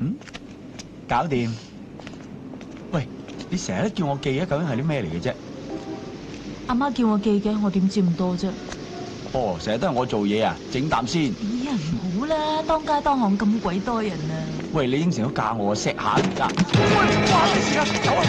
嗯，搞掂。喂，你成日都叫我記啊，究竟係啲咩嚟嘅啫？阿媽叫我記嘅，我點知咁多啫？哦，成日都係我做嘢啊，整啖先。哎呀，唔好啦，當街當巷咁鬼多人啊！喂，你應承都教我錫下唔得。喂，哇！咩事啊？走啊！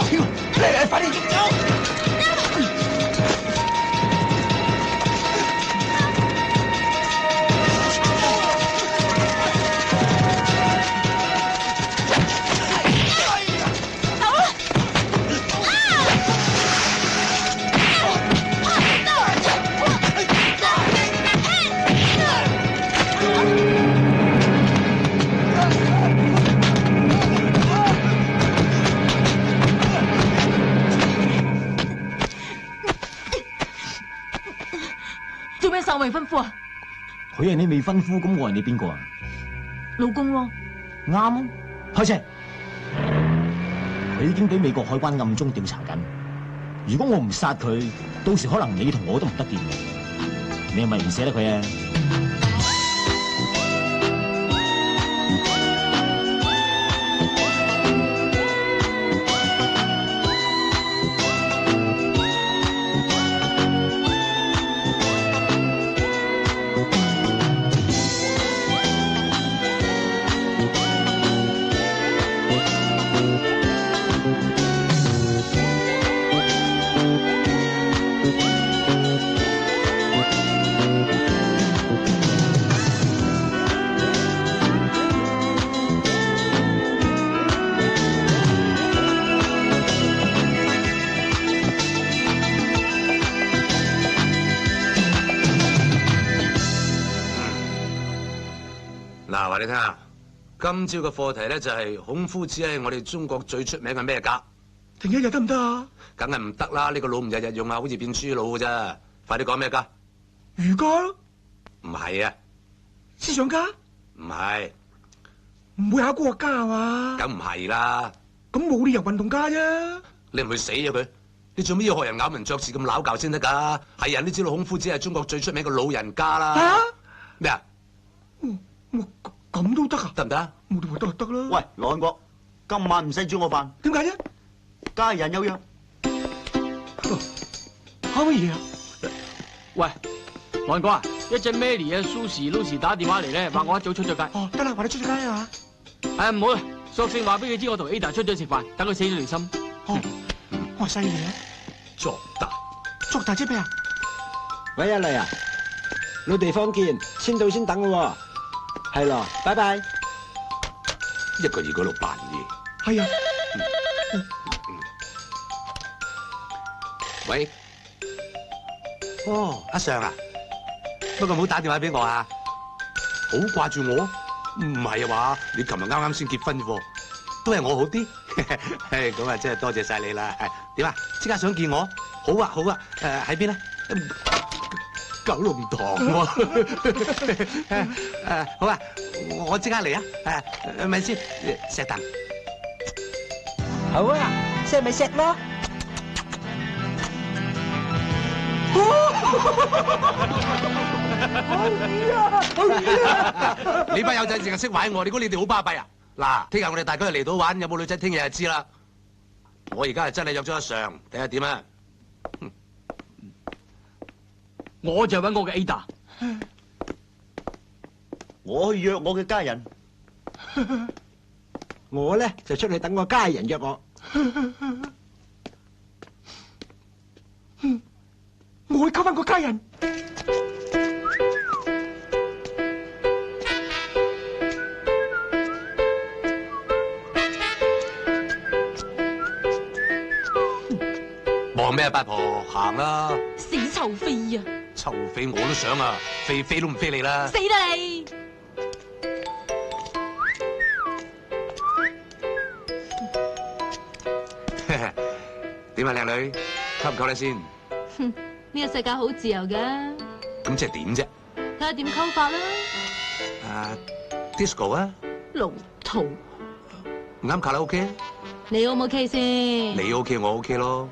快啲！快啲！快啲走！做咩受未婚夫啊？佢係你未婚夫，咁我係你邊個啊？老公咯。啱啊，開車。佢已經俾美國海關暗中調查緊。如果我唔殺佢，到時可能你同我都唔得掂嘅。你係咪唔捨得佢啊？嗱，話你聽下，今朝嘅課題咧就係孔夫子係我哋中國最出名嘅咩家？停一日得唔得啊？梗係唔得啦！呢個腦唔日日用啊，好似變豬腦嘅啫。快啲講咩家？儒家咯，唔係啊，思想家，唔係，唔會考古學家係嘛？梗唔係啦。咁冇理由運動家啫。你唔去死咗佢？你做咩要學人咬文嚼字咁拗教先得㗎？係人都知道孔夫子係中國最出名嘅老人家啦。嚇咩啊？咁都得啊？得唔得啊？冇理由得啦。喂，羅漢國，今晚唔使煮我飯，點解啫？家人有約。考乜嘢啊？喂，韓哥啊，一陣 Mary 啊、Susie、Lucy 打電話嚟咧，話我一早出咗街。哦，得啦，話你出咗街啊？唔好啦，索性話俾佢知我同 Ada 出咗食飯，等佢死咗條心。哦，哇犀利啊！作大，作大即咩啊？喂，阿麗啊，老地方見，先到先等嘅喎。係咯，拜拜。一個二個喺度扮嘢。係啊。喂，哦，阿常啊，不過唔好打電話俾我啊，好掛住我？唔係啊嘛，你琴日啱啱先結婚啫喎，都係我好啲。咁啊，真係多謝晒你啦。點啊？即刻想見我？好啊，好啊。喺邊咧？九龍塘喎。好啊，我即刻嚟啊。咪先，錫啖。好啊，錫咪錫咯。你班友仔淨係識玩我，你估你哋好巴閉啊？嗱，聽日我哋大家嚟到玩，有冇女仔聽日就知啦。我而家係真係約咗阿常，睇下點啊？我就揾我嘅 Ada， 我去約我嘅家人。我咧就出去等我家人約我。我會溝翻個家人。望咩啊，八婆，行啦！死臭飛啊！臭飛我都想啊，飛都唔飛你啦！死啦你！點啊，靚女，溝唔溝得先？呢個世界好自由嘅，咁即係點啫？睇下點溝法啦。disco 啊，老土，唔啱卡拉 OK 啊？你 O 唔 OK 先？你 OK 我 OK 咯。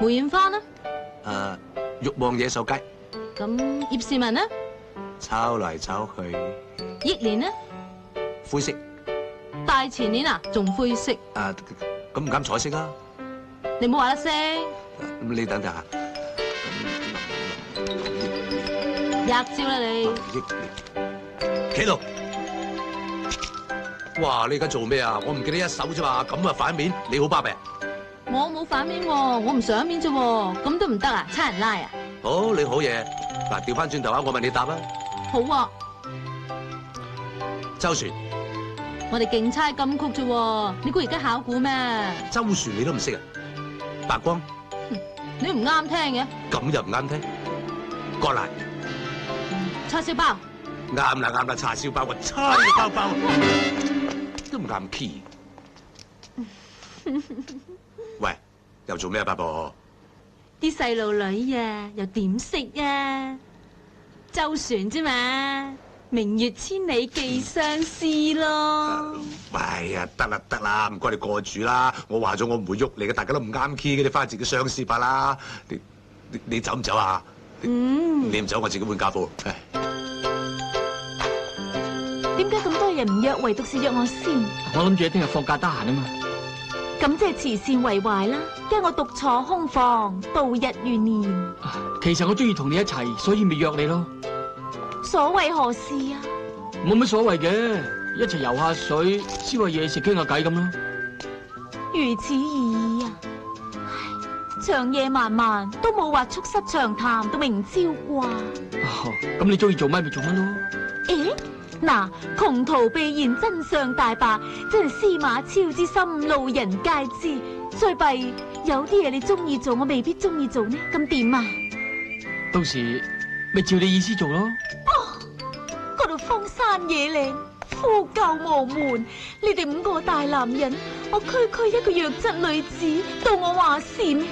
梅艷芳啦，慾望野獸雞，咁葉倩文啦，抄嚟抄去，憶蓮啦，灰色。大前年啊，仲灰色，咁唔啱彩色啊？你唔好話得聲，你等等下，吔招啦你。企度。哇！你而家做咩啊？我唔記得一手啫嘛，咁啊反面，你好巴閉。我冇反面喎，我唔上面啫喎，咁都唔得啊？差人拉啊？好，你好嘢。嗱，調翻轉頭啊，我問你答啊。好啊，周旋，我哋競猜金曲啫喎，你估而家考古咩？周旋你都唔識啊？白光，你唔啱聽嘅。咁又唔啱聽。割爛，叉燒包，啱啦啱啦，叉燒包，我叉你包包，都唔啱 key。喂，又做咩啊，八婆？啲細路女啊，又點識啊？周旋啫嘛，明月千里寄相思咯。喂呀，得啦得啦，唔該你過住啦。我話咗我唔會喐你嘅，大家都唔啱 key 嘅，你翻去自己相思吧啦。你走唔走啊？你唔走，我自己換家課。點解咁多人唔約，唯獨是約我先？我諗住你聽日放假得閒啊嘛。咁即係慈善為懷啦，驚我獨坐空房度日如年。其實我中意同你一齊，所以咪約你咯。所謂何事啊？冇乜所謂嘅，一齊游下水，燒下嘢食，傾下偈咁咯。如此而已啊！唉，長夜漫漫都冇話促膝長談到明朝啩。咁你中意做乜咪做乜咯？誒？嗱，窮途秘現真相大白，真係司馬昭之心，路人皆知。最弊有啲嘢你中意做，我未必中意做呢，咁點啊？到時咪照你意思做咯。嗰度荒山野嶺，呼救無門，你哋5個大男人，我區區一個弱質女子，到我話事咩？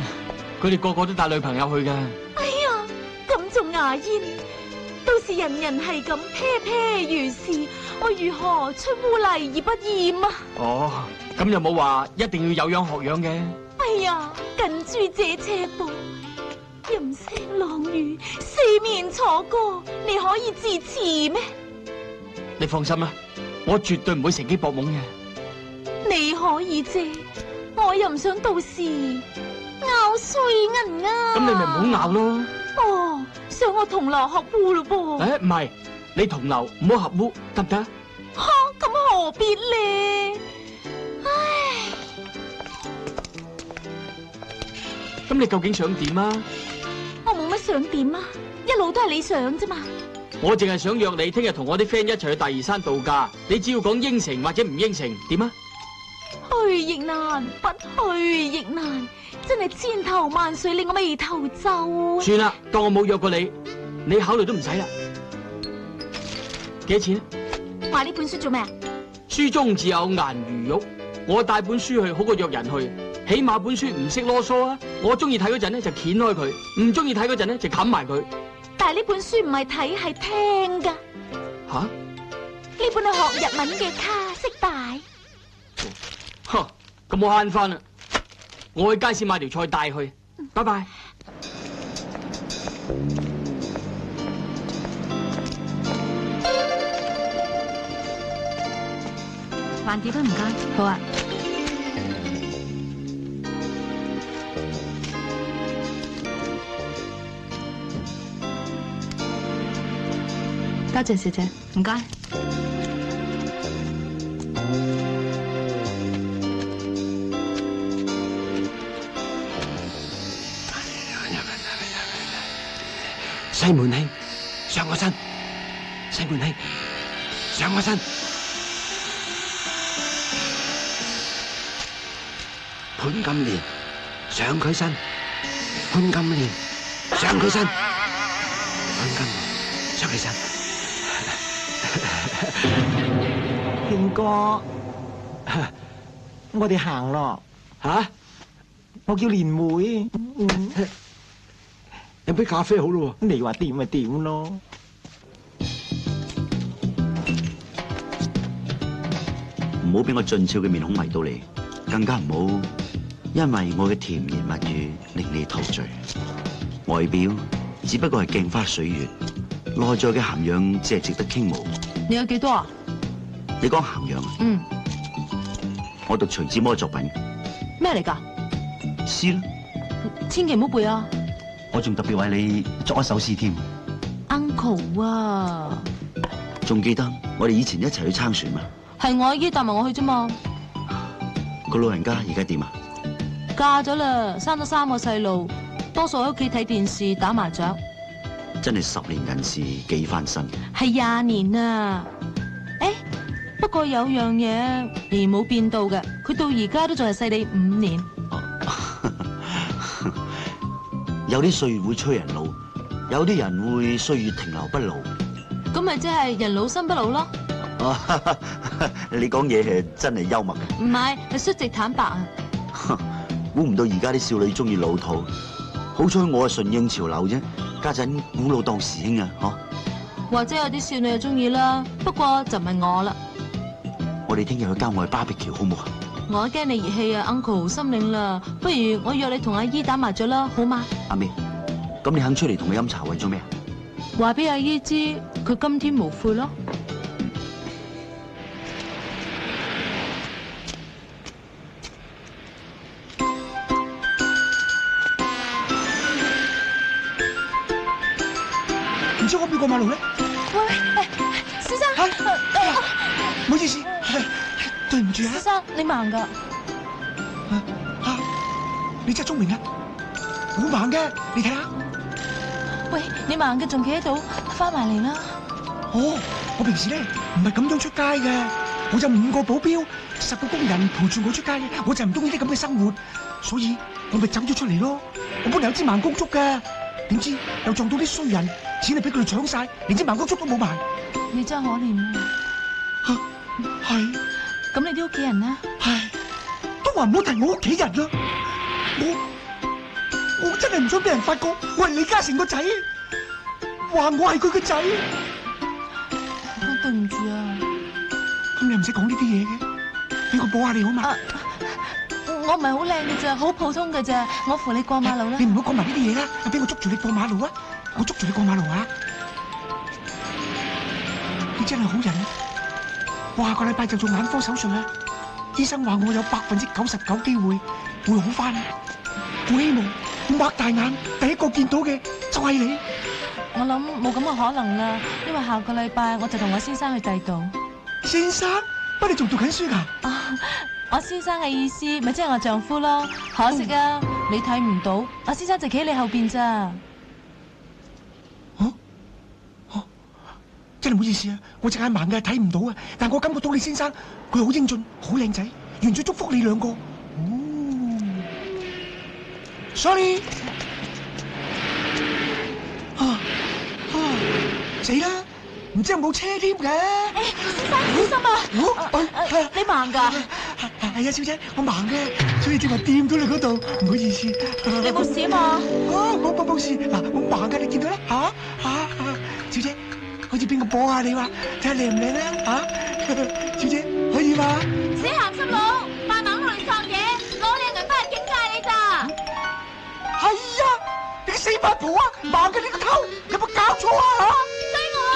佢哋個個都帶女朋友去㗎。哎呀，咁仲牙煙？到時人人係咁啤啤如是，我如何出污泥而不染啊？哦，咁又冇話一定要有樣學樣嘅。哎呀，近朱者赤膊，淫聲浪語，四面楚歌，你可以自持咩？你放心啦，我絕對唔會乘機搏懵嘅。你可以啫，我又唔想到時拗碎銀啊！咁你咪唔好拗咯。哦，想我同流合污咯噃？唔係，你同流唔好合污，得唔得？吓，咁何必咧？唉，咁你究竟想點啊？我冇乜想點啊，一路都係你想啫嘛。我淨係想約你聽日同我啲 friend 一齊去大嶼山度假，你只要講應承或者唔應承，點啊？去亦難，不去亦難，真係千頭萬緒令我眉頭皺啊！算啦，當我冇約過你，你考慮都唔使啦。幾多錢？買呢本書做咩啊？書中自有顏如玉，我帶本書去好過約人去，起碼本書唔識囉嗦啊！我中意睇嗰陣咧就掀開佢，唔中意睇嗰陣咧就冚埋佢。但係呢本書唔係睇係聽噶。吓？呢本係學日文嘅卡式帶。呵，咁我慳翻啦，我去街市買條菜帶去，拜拜。還碟唔該。好啊。多謝小姐，唔該。西門慶，上我身！西門慶，上我身！潘金蓮，上佢身！潘金蓮，上佢身！潘金蓮，上佢身！慶哥，我哋行咯。吓？我叫蓮梅。飲杯咖啡好咯你話點咪點咯。唔好俾我俊俏嘅面孔迷到你，更加唔好因為我嘅甜言蜜語令你陶醉。外表只不過係鏡花水月，內在嘅涵養只係值得傾慕。你有幾多啊？你講涵養啊？嗯。我讀徐志摩作品。咩嚟㗎？詩啦。千祈唔好背啊！我仲特別為你作一首詩添。Uncle 啊！仲記得我哋以前一齊去撐船嘛？係我阿姨帶埋我去啫嘛。個老人家而家點啊？嫁咗啦，生咗3個細路，多數喺屋企睇電視打麻雀。真係10年人事幾翻身。係20年啊！不過有樣嘢而冇變到嘅，佢到而家都仲係細你5年。有啲歲月會催人老，有啲人會歲月停留不老。咁咪即係人老心不老咯？你講嘢係真係幽默嘅。唔係，係率直坦白啊！估唔到而家啲少女中意老土，好彩我係順應潮流啫。家陣古老當時興啊，嗬。或者有啲少女就中意啦，不過就唔係我啦。我哋聽日去郊外巴比橋好唔好啊？我驚你熱氣啊 ，Uncle 心領啦。不如我約你同阿姨打麻雀啦，好嗎？阿妹，咁你肯出嚟同佢飲茶為咗咩啊？話俾阿姨知，佢今天無悔咯。唔知我邊個馬路咧？喂，先生，唔好意思，對唔住啊。先生，你盲噶？你真係聰明啊！好盲嘅，你睇下。喂，你盲嘅仲企喺度，翻埋嚟啦。哦，我平時咧唔係咁樣出街嘅，我有5個保鏢，10個工人陪住我出街嘅，我就唔中意啲咁嘅生活，所以我咪走咗出嚟咯。我本嚟有支盲公竹嘅，點知又撞到啲衰人，錢就俾佢哋搶晒，連支盲公竹都冇埋。你真係可憐啊！係。咁你啲屋企人咧？唉，都話唔好提我屋企人啦。我真係唔想俾人發覺我係李嘉誠個仔，話我係佢個仔。對唔住啊。咁你唔使講呢啲嘢嘅，俾我抱下你好嘛？我唔係好靚嘅咋，好普通嘅咋，我扶你過馬路啦。你唔好講埋呢啲嘢啦，俾我捉住你過馬路啊！我捉住你過馬路啊！你真係好人啊！我下個禮拜就做眼科手術啦，醫生話我有99%機會會好翻。我希望我擘大眼第一個見到嘅就係你。我諗冇咁嘅可能啦，因為下個禮拜我就同我先生去第度。先生，乜你仲讀緊書㗎？我先生嘅意思咪即係我丈夫咯。可惜啊，你睇唔到，我先生就企喺你後邊咋。真係唔好意思啊，我隻眼盲嘅睇唔到啊，但我感覺到你先生佢好英俊，好靚仔，願意祝福你兩個。Sorry， 死啦，唔知有冇車添嘅。先生，小心啊！你盲㗎？係啊，小姐，我盲嘅，所以正話掂到你嗰度，唔好意思。你冇事嘛？冇事。嗱，我盲嘅，你見到啦？小姐。好似邊個幫下你話，睇下靚唔靚啊？小姐可以嘛？死鹹濕佬，扮盲嚟撞嘢，攞你銀翻嚟警戒你咋？係啊，你個死八婆啊！盲嘅你個頭，有冇搞錯啊？追我啊！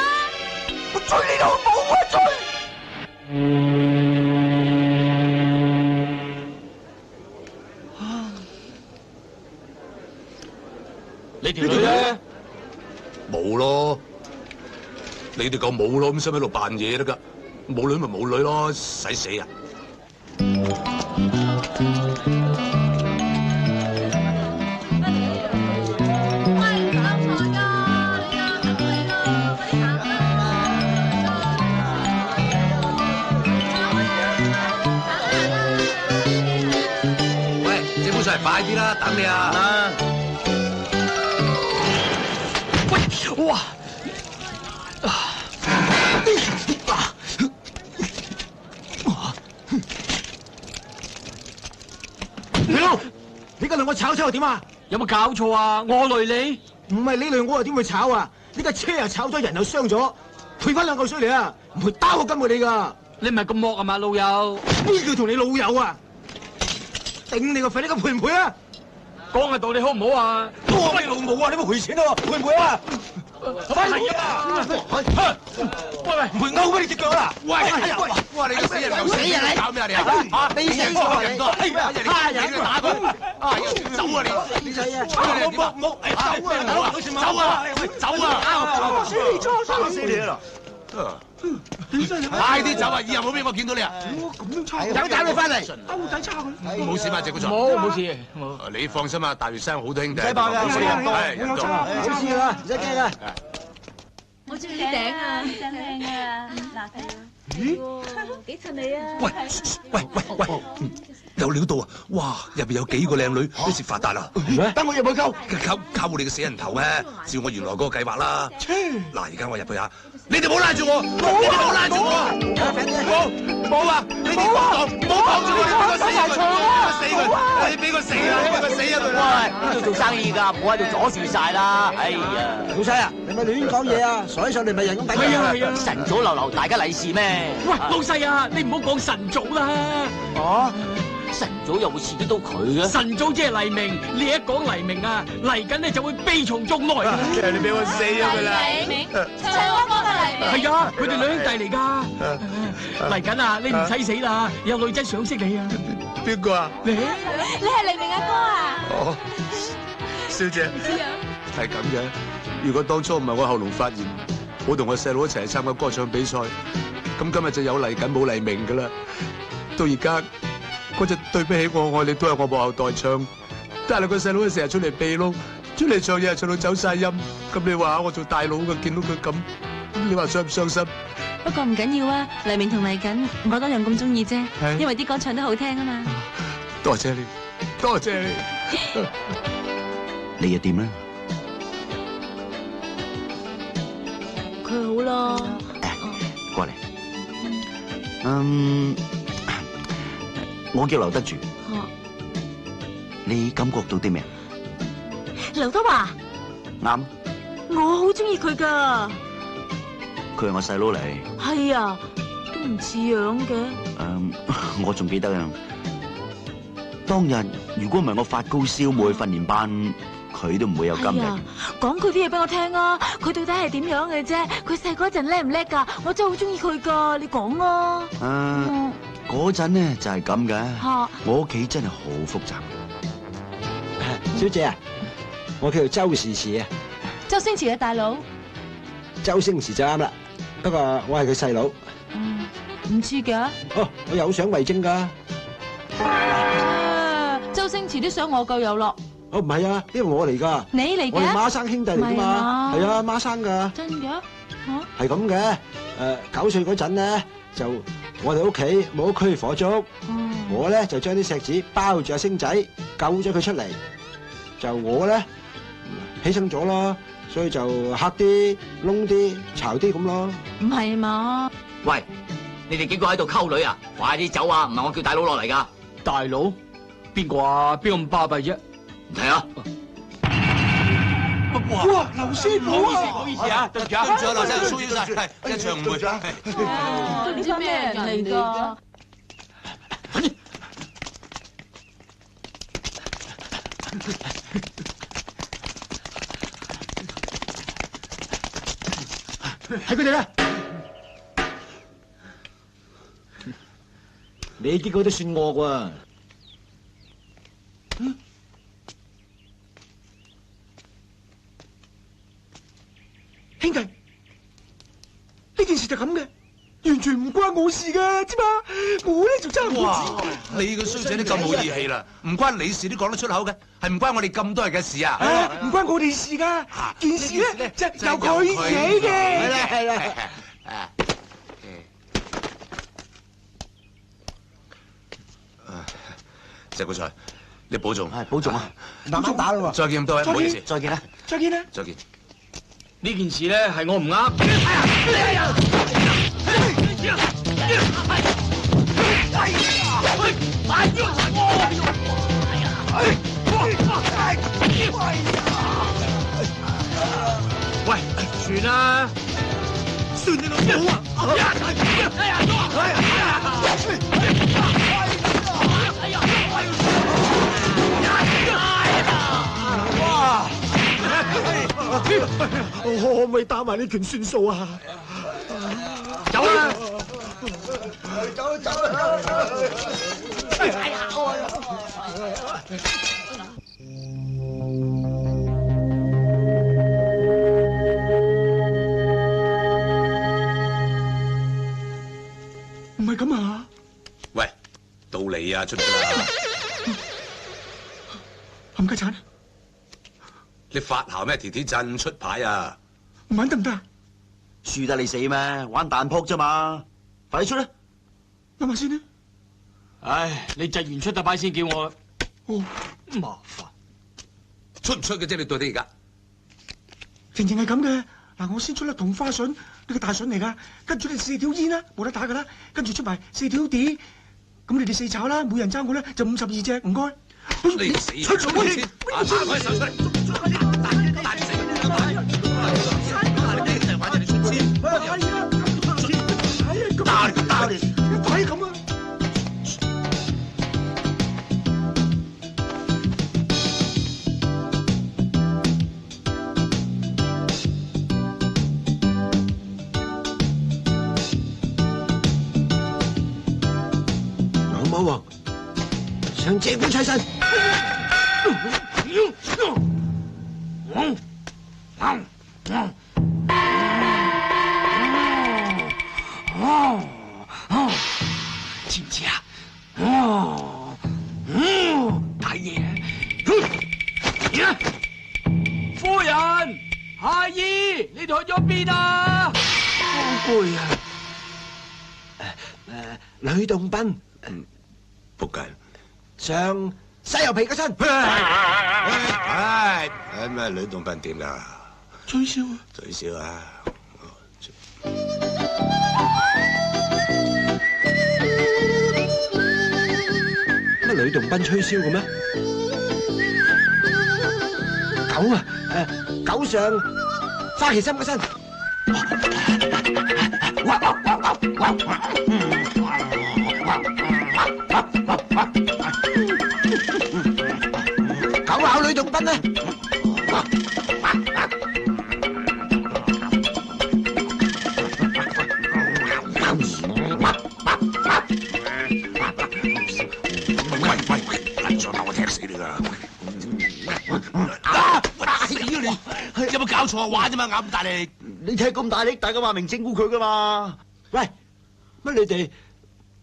我追你都冇啊追！你條女咧？冇咯。你哋夠冇咯，咁使喺度扮嘢得噶？冇女咪冇女咯，使死啊！喂，整杯上嚟快啲啦，等你啊！喂，哇！你架龍我炒又點啊？有冇搞錯啊？我累你？唔係你累我又點會炒啊？呢架車啊炒咗人又傷咗，賠翻2嚿水嚟啊！唔會打我金我你㗎。你唔係咁惡啊嘛，老友？邊叫同你老友啊？頂你個肺！你咁賠唔賠啊？講下道理好唔好啊？我你老母啊！你冇賠錢啊？賠唔賠啊？快啲啊！喂，唔賠勾俾你隻腳啦！喂，哇！你個死人又死人，你搞咩啊你啊？你死咗人多，蝦人你打佢，走啊你！死仔啊！冇走啊！走啊！打死你啦！快啲走啊！以後冇俾我見到你啊！咁樣抄，等你翻嚟，勾仔抄佢。冇事嘛，謝古才。冇事，冇。你放心啊，大嶼山好多兄弟。唔使怕㗎，係人多，多。冇事啦，唔使驚啊。我中意啲頂啊，真靚啊！嗱，咦，幾襯你啊！喂，有料到啊！哇，入邊有幾個靚女，都食發達啦！等我入去溝，溝你個死人頭咩？照我原來嗰個計劃啦。嗱，而家我入去啊！你哋唔好拉住我，你哋唔好拉住我啊！冇啊！你哋唔好擋住我，你俾個死佢，俾個死啊！喂，呢度做生意㗎，唔好喺度阻住晒啦！哎呀，老細啊，你咪亂講嘢啊！傻起上嚟咪人咁抵係啊！晨早流流大家利是咩？喂，老細啊，你唔好講晨早啦。哦，晨早又會刺激到佢嘅？晨早即係黎明，你一講黎明啊，嚟緊咧就會悲從中來。你俾我死咗佢啦！黎明，唱歌嘅黎明。係啊，佢哋兩兄弟嚟㗎。嚟緊啊，你唔使死啦，有女仔賞識你啊。邊個啊？你係黎明阿哥啊？哦，小姐，係咁嘅。如果當初唔係我喉嚨發炎，我同我細佬一齊參加歌唱比賽，咁今日就有黎緊冇黎明㗎啦。到而家嗰隻對不起我愛你都係我幕後代唱，但係個細佬成日出嚟秘撈，出嚟唱嘢唱到走晒音。咁你話我做大佬嘅見到佢咁，你話傷唔傷心？不過唔緊要啊，黎明同黎緊，我都一樣咁中意啫，因為啲歌唱得好聽啊嘛。多謝你，多謝你。你又點咧？佢好咯。過嚟。我叫劉德柱。你感覺到啲咩？劉德華。啱。我好中意佢噶。佢係我細佬嚟。係啊，都唔似樣嘅。我仲記得啊，當日如果唔係我發高燒冇去訓練班，佢都唔會有今日。講佢啲嘢俾我聽啊！佢到底係點樣嘅啫？佢細嗰陣叻唔叻噶？我真係好中意佢噶，你講啊！嗰陣呢就係咁嘅。我屋企真係好複雜。小姐啊，我叫做周時慈啊。周星馳嘅大佬。周星馳就啱啦，不過我係佢細佬。唔似嘅。哦，我有相為證噶。周星馳啲相我夠有咯。哦，唔係啊，呢個我嚟噶。你嚟嘅？我哋孖生兄弟嚟噶嘛。係啊，孖生噶。真嘅？係咁嘅。9歲嗰陣咧，就我哋屋企冇區火燭，我咧就將啲石子包住阿星仔，救咗佢出嚟。就我咧犧牲咗咯，所以就黑啲、窿啲、巢啲咁咯。唔係嘛？喂，你哋幾個喺度溝女啊？快啲走啊！唔係我叫大佬落嚟噶。大佬？邊個啊？邊個咁巴閉啫？唔睇啊！哇，劉師傅啊！唔好意思啊，對唔住啊，對唔住啊，劉生，騷擾晒，係一場誤會。都唔知咩人嚟噶？係佢哋啦！你結果都算惡喎。兄弟，呢件事就咁嘅，完全唔關我事噶，知嘛？我咧就爭我哇！你個衰仔都咁冇義氣啦，唔關你事都講得出口嘅，係唔關我哋咁多人嘅事啊！唔關我哋事噶，件事咧就由佢起嘅。係啦係啦。謝古才，你保重。係保重啊！慢慢打咯喎。再見咁多位，唔好意思。再見啦！再見啦！再見。呢件事咧係我唔啱。喂，算啦，算你老母啊！哇！我可唔可以打埋呢拳算數啊？走啦！唔係咁啊！喂，到你啊，出嚟啦！冚家鏟，你發姣咩？條條鎮出牌啊！唔玩得唔得啊？輸得你死咩？玩彈撲啫嘛！快啲出啦！諗下先啦。唉，你窒完出得牌先叫我，哦，麻煩。出唔出嘅啫？你到底而家？情係咁嘅。嗱，我先出粒同花順，呢個大筍嚟噶，跟住你4條煙啦，冇得打噶啦，跟住出埋4條碟，咁你哋4炒啦，每人爭我咧就52隻，唔該。你死！出咗先，打開手出嚟。打你，快咁啊！老魔王想借古吹身。知唔知啊？大爺，夫人、阿姨，你哋去咗邊啊？好攰啊！呂洞賓仆街！上西遊皮嗰身。唉，咩呂洞賓點㗎？吹簫啊！最少啊！乜呂洞賓吹簫嘅咩？狗啊！狗上花旗參嗰身。狗咬呂洞賓啊！喂，上我踢死你㗎！死咗你！有冇搞錯啊？玩啫嘛，咬咁大力！你踢咁大力，大家話明整蠱佢噶嘛？喂，乜你哋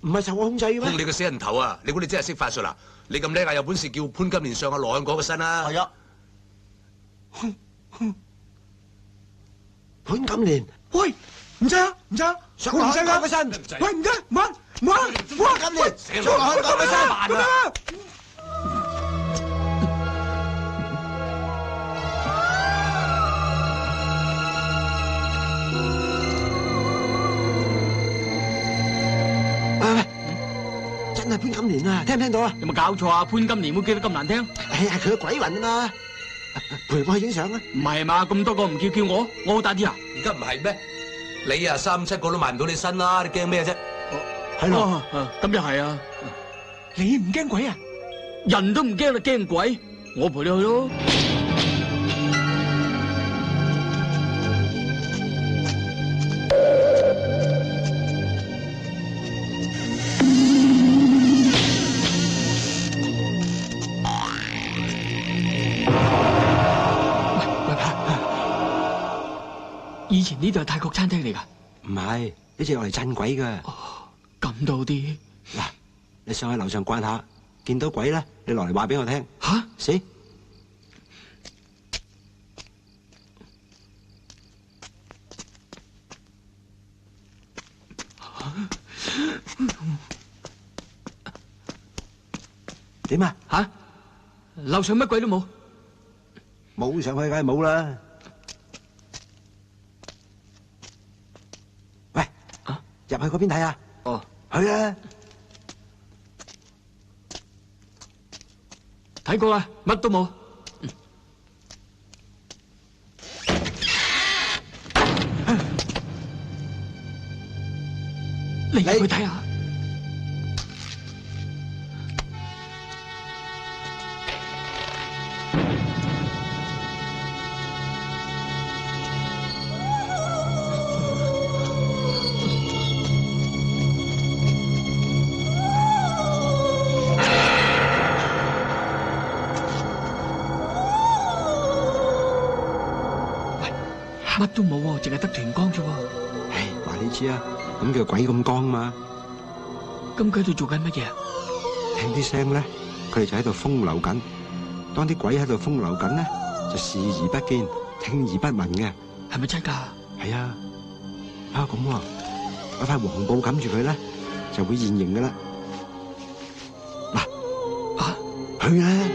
唔係受我控制嘅咩？控你個死人頭啊！你估你真係識法術啊？你咁叻啊，有本事叫潘金蓮上阿羅漢果個身啊！係啊，潘金蓮，喂，唔制啊，唔制啊，上羅漢果嗰身。喂，唔得，唔玩，唔玩，潘金蓮，上羅漢果嗰身。咁啊！真係潘金蓮啊！聽唔聽到啊？有冇搞錯啊？潘金蓮會記得咁難聽？係佢個鬼魂啊嘛！陪我去影相啊！唔係嘛？咁多個唔叫我，我好打啲啊！而家唔係咩？你啊3、7個都埋唔到你身啦！你驚咩啫？係咯，咁又係啊！你唔驚鬼啊？人都唔驚啦，驚鬼！我陪你去咯。以前呢度係泰國餐廳嚟㗎。唔係，呢隻用嚟鎮鬼㗎。咁都好啲。嗱，你上去樓上逛下，見到鬼咧，你落嚟話俾我聽。吓？死！點啊？吓？樓上乜鬼都冇。冇上去梗係冇啦。喂，入去嗰邊睇下。哦，去啊！睇睇過啦，乜都冇。你入去睇下。乜都冇喎，淨係得團光啫喎。唉，話你知啊，咁叫鬼咁光嘛。咁佢喺度做緊乜嘢啊？聽啲聲咧，佢哋就喺度風流緊。當啲鬼喺度風流緊咧，就視而不見，聽而不聞嘅。係咪真㗎？係啊。啊咁喎，攞塊黃布冚住佢咧，就會現形㗎啦。嗱，啊，去啦！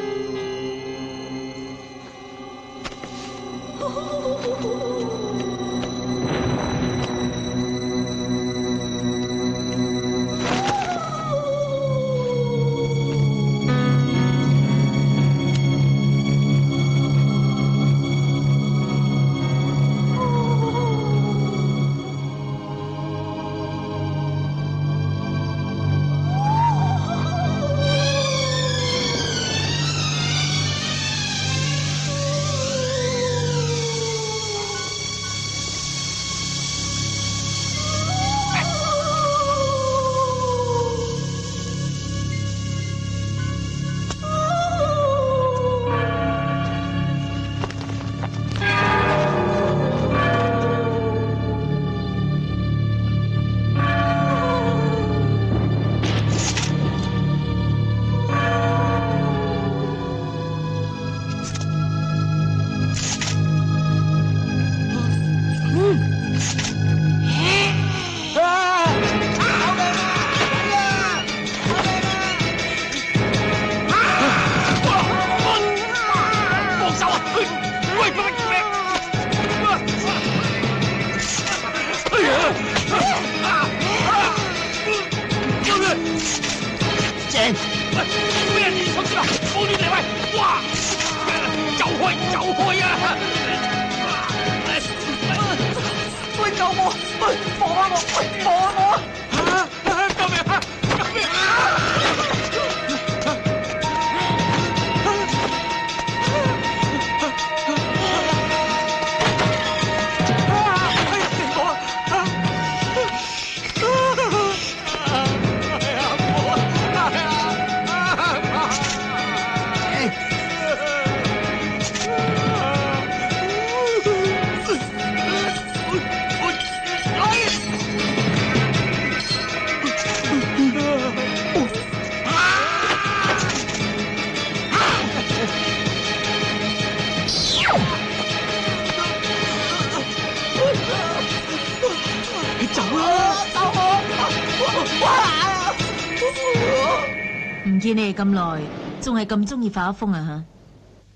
唔見你哋咁耐，仲係咁中意發瘋啊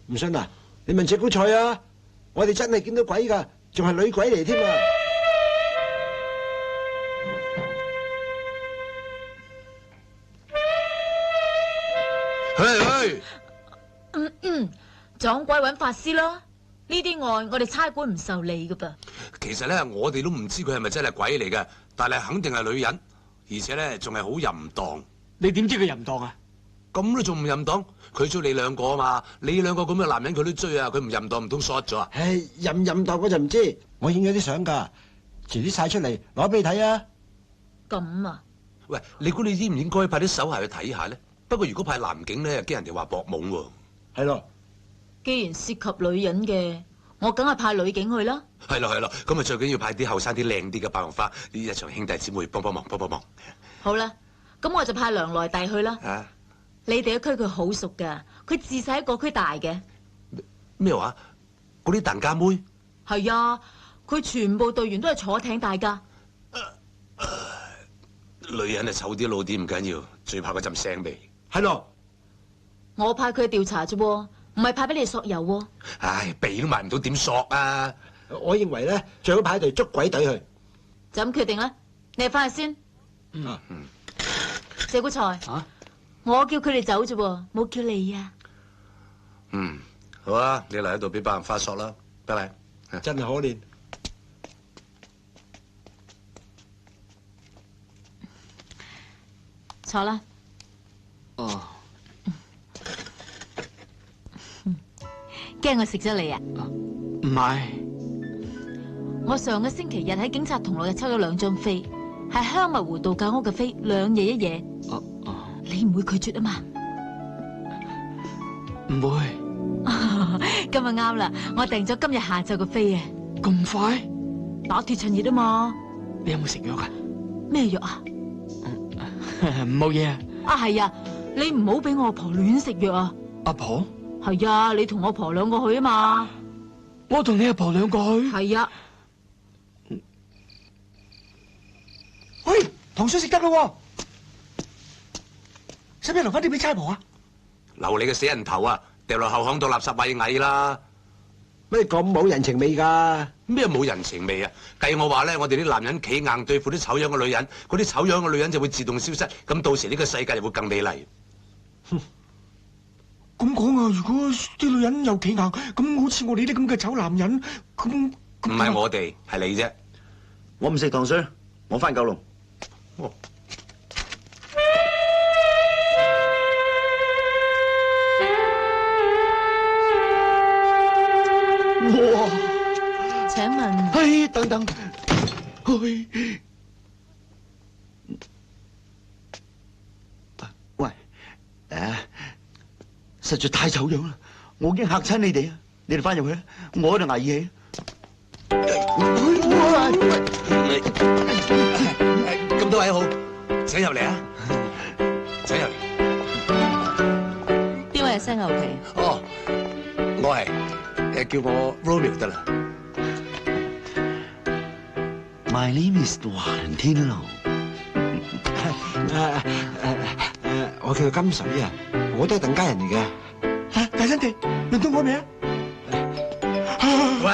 唔信啊？你問赤古菜啊！我哋真係見到鬼㗎，仲係女鬼嚟添啊！去，撞鬼揾法師咯，呢啲案我哋差館唔受理噶噃。其實咧，我哋都唔知佢係咪真係鬼嚟嘅，但係肯定係女人，而且咧仲係好淫蕩。你點知佢淫蕩啊？咁都仲唔淫蕩？佢追你兩個啊嘛，你兩個咁嘅男人佢都追啊，佢唔淫蕩唔通 short 咗啊？唉，淫唔淫蕩我就唔知，我影咗啲相㗎，遲啲晒出嚟攞俾你睇啊！咁啊？喂，你估你應唔應該派啲手下去睇下咧？不過如果派男警咧，又驚人哋話搏懵喎。係咯，既然涉及女人嘅，我梗係派女警去啦。係咯，咁啊最緊要派啲後生啲靚啲嘅白龍花，啲日常兄弟姊妹幫忙。好啦，咁我就派梁來弟去啦。啊？你哋嘅區佢好熟噶，佢自細喺個區大嘅。咩話？嗰啲疍家妹？係啊，佢全部隊員都係坐艇大噶。女人啊醜啲老啲唔緊要，最怕嗰陣腥味。係咯，我派佢去調查啫，唔係派俾你索油喎。唉，鼻都埋唔到點索啊！我認為咧最好派隊捉鬼隊去。就咁決定啦，你哋翻去先。謝古才。啊？我叫佢哋走啫，冇叫你啊。嗯，好啊，你嚟喺度俾班人發索啦，拜拜。真係可憐。坐啦。哦，驚我食咗你啊？唔係，我上個星期日喺警察同樂日抽咗2張飛，係香蜜湖度假屋嘅飛，2夜1夜。你唔會拒絕啊嘛？唔會。咁啊啱啦，我訂咗今日下晝嘅飛啊！咁快？打鐵趁熱啊嘛！你有冇食藥啊？咩藥啊？冇嘢啊。啊係啊，你唔好俾我阿婆亂食藥啊！阿婆？係啊，你同我婆2個去啊嘛！我同你阿婆2個去？係啊。喂，糖水食得咯，使唔使留翻啲俾差婆啊？留你個死人頭啊！掉落後巷到垃圾位蟻啦！咩咁冇人情味㗎？咩冇人情味啊？計我話咧，我哋啲男人企硬對付啲醜樣嘅女人，嗰啲醜樣嘅女人就會自動消失，咁到時呢個世界就會更美麗。咁講啊，如果啲女人又企硬，咁好似我哋啲咁嘅醜男人，咁唔係我哋，係你啫。我唔食糖水，我翻九龍。哦哇！請問，嘿，等等，嘿，喂，實在太醜樣啦，我已經嚇親你哋啊！你哋翻入去啦，我喺度捱義氣。咁多位好，請入嚟啊！請入嚟。邊位係西牛皮？哦，我係。叫我 Romeo 得啦。My name is Valentino。我叫金水啊，我都係鄧家人嚟嘅。嚇，大新地，輪到我未啊？喂，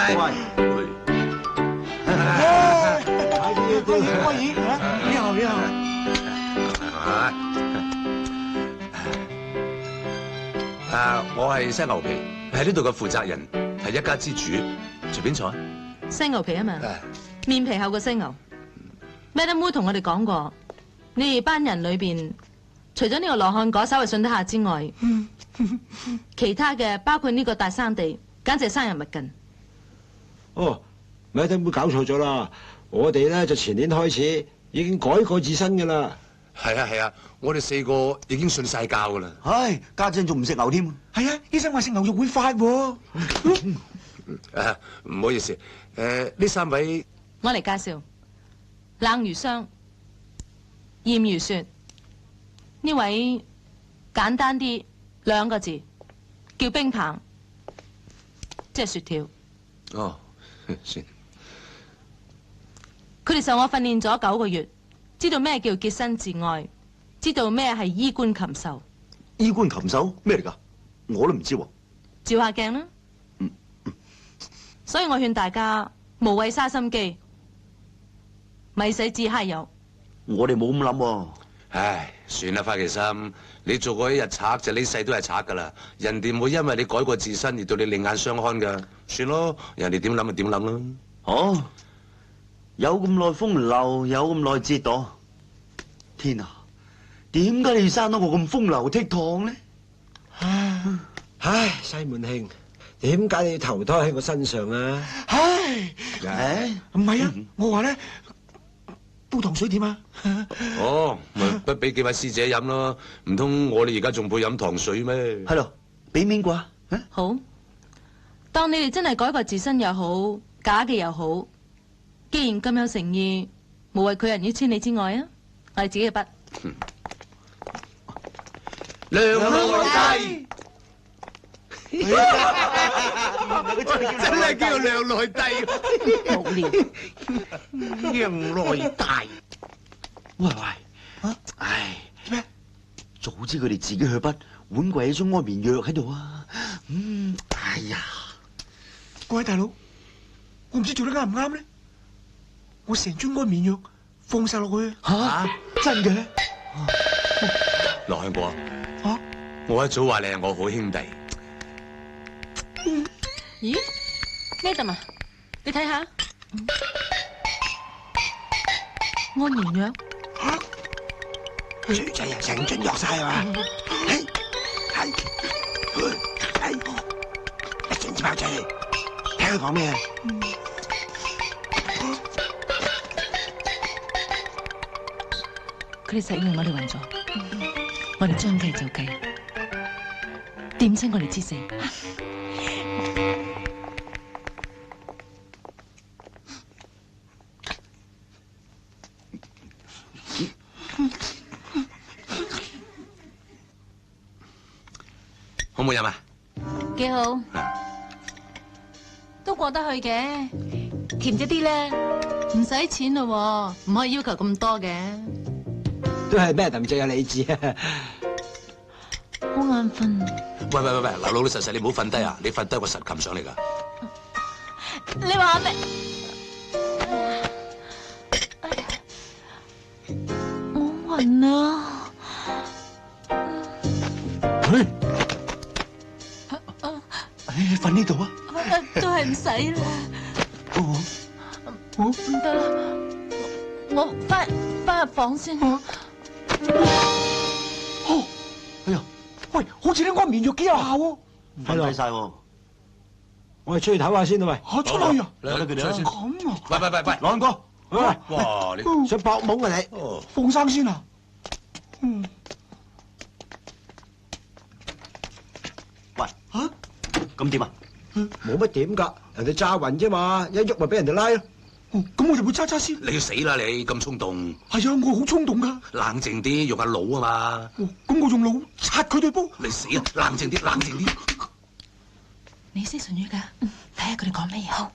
歡迎，你好，你好。我係西牛皮，喺呢度嘅負責人。係一家之主，隨便坐。西牛皮啊嘛，面皮厚過犀牛。Madam Wu 同我哋講過，你哋班人裏邊，除咗呢個羅漢果稍為信得下之外，其他嘅包括呢個大生地，簡直係生人勿近。哦，咪一定會搞錯咗啦！我哋咧就前年開始已經改過自身噶啦。係啊，我哋4個已經信晒教噶啦。唉，家陣仲唔食牛添？係啊，醫生話食牛肉會發喎。唔好意思，呢3位我嚟介紹，冷如霜，艷如雪。呢位簡單啲2個字，叫冰棒，即係雪條。哦，算。佢哋受我訓練咗9個月。知道咩叫潔身自愛，知道咩係衣冠禽獸。衣冠禽獸咩嚟㗎？我都唔知喎。照下鏡啦。所以我勸大家無謂嘥心機，咪使自揩油。我哋冇咁諗喎。唉，算啦，花旗參，你做過一日賊就呢世都係賊㗎啦。人哋唔會因為你改過自身而對你另眼相看㗎。算咯，人哋點諗就點諗啦。哦。有咁耐風流，有咁耐折墮，天啊！點解你要生到我咁風流倜儻呢？唉，西門慶，點解你要投胎喺我身上啊？唉，唔係啊，我話咧煲糖水點啊？哦，咪不俾幾位師姐飲咯，唔通我哋而家仲配飲糖水咩？係咯，俾面啩？好，當你哋真係改過自身又好，假嘅又好。既然咁有誠意，無謂拒人於千里之外啊！我哋自己嘅筆。娘內弟，真係叫娘內弟。無聊。娘內大。喂，唉，咩？早知佢哋自己去筆，碗櫃有樽安眠藥喺度啊！哎呀，各位大佬，我唔知做得啱唔啱咧。我成樽安眠藥放晒落去。真嘅？羅漢果，我一早話你係我好兄弟，咦，Madam 啊，你睇下，安眠藥。豬仔啊，成樽落晒啊嘛，一樽支爆仔嚟，睇佢講咩啊？佢哋實以為我哋暈咗，我哋將計就計，點親我哋之死。好唔好飲啊？幾好，都過得去嘅，甜咗啲咧。唔使錢咯，唔可以要求咁多嘅。都係咩同最有理智啊？好眼瞓。喂，老老實，你唔好瞓低啊！你瞓低我實擒上嚟㗎。你話我咩？我暈啊！你瞓呢度啊？都係唔使啦。唔得啦，我翻入房先。哎呀，喂，好似啲安眠藥幾有效喎。瞓低晒喎。我哋出去唞下先啦，喂。出去啊？嚟佢哋先。咁啊？喂，朗哥，喂，哇！你想搏懵啊你？放生先啊？喂，咁點啊？冇乜點㗎，人哋揸暈啫嘛，一喐咪俾人哋拉咯。咁我就會揸揸先。你要死啦！你咁衝動，係啊，我好衝動㗎。冷靜啲，用下腦啊嘛。咁我用腦擦佢對煲。你死啊！冷靜啲，冷靜啲。你識唇語㗎？睇下佢哋講乜嘢。好。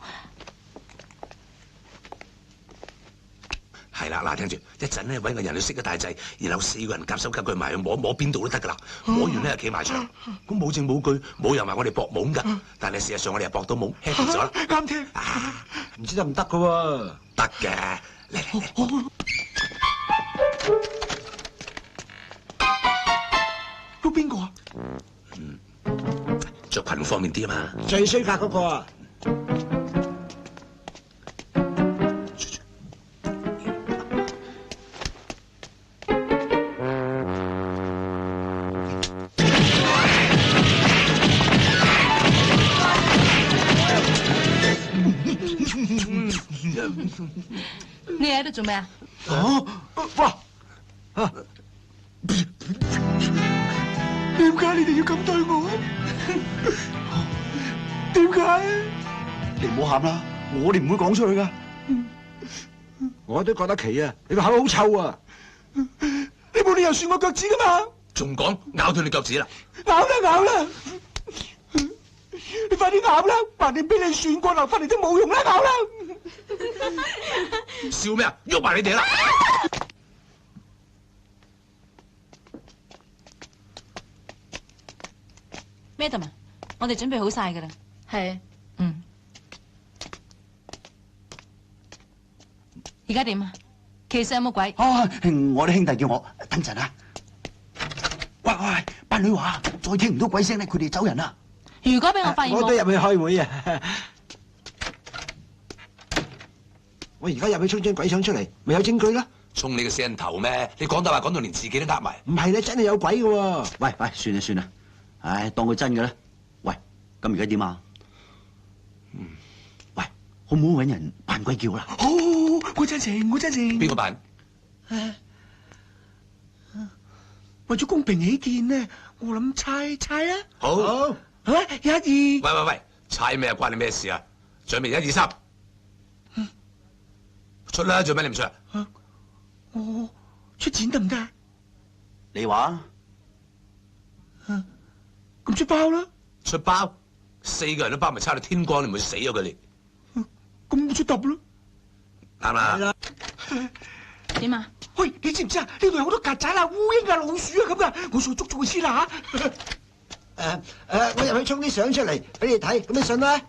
係啦，嗱，聽住，一陣咧揾個人去熄個大掣，然後4個人夾手夾腳埋去摸邊度都得㗎啦。摸完咧就企埋牆，咁冇證冇據，冇人話我哋搏懵㗎。但係事實上我哋係搏到懵 happy 咗啦。啱聽。唔知得唔得㗎喎？得嘅，嚟。喐邊個啊？着裙方便啲啊嘛。最衰格嗰個啊！你喺度做咩啊？哇！點解你哋要咁對我？點解？你唔好喊啦，我哋唔會講出去㗎。我都覺得奇啊！你個口好臭啊！你冇理由算我腳趾㗎嘛？仲講咬斷你腳趾啦！咬啦！你快啲咬啦！橫掂俾你算過流翻嚟都冇用啦！咬啦！笑咩啊？喐埋你哋啦！Madam 啊，我哋準備好晒㗎啦。係。而家點啊？其實有冇鬼？我啲兄弟叫我等陣啊。喂，班女話再聽唔到鬼聲咧，佢哋走人啦。如果俾我發現我都入去開會啊！我而家入去衝張鬼相出嚟，咪有證據啦！衝你個死人頭咩？你講大話講到連自己都呃埋。唔係咧，真係有鬼嘅喎！喂，算啦，唉，當佢真嘅啦。喂，咁而家點啊？喂，好唔好搵人扮鬼叫啦？好，我贊成。邊個扮？為咗公平起見呢，我諗猜啦。好，好，1、2。喂，猜咩啊？關你咩事啊？準備1、2、3，出啦！做咩你唔出啊？我出錢得唔得？你話？咁出包啦。出包，4個人都包埋，差到天光，你唔會死咗佢哋？咁我出揼咯。啱啦。點啊？喂，你知唔知啊？呢度有好多曱甴啊、烏蠅啊、老鼠啊咁噶，我上去捉咗佢先啦吓。我入去衝啲相出嚟俾你睇，咁你信啦？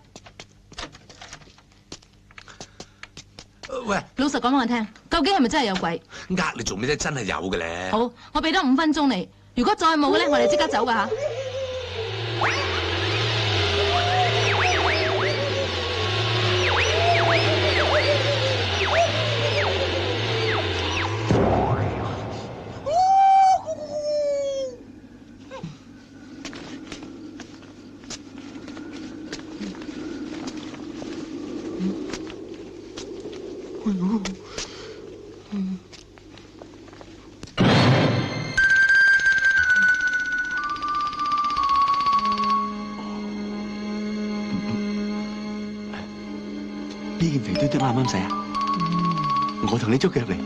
喂，老實講俾我聽，究竟係咪真係有鬼？呃你做咩啫？真係有嘅咧。好，我俾多5分鐘你，如果再冇嘅咧，我哋即刻走噶吓。呢件肥嘟嘟啱唔啱使啊？我同你捉腳嚟。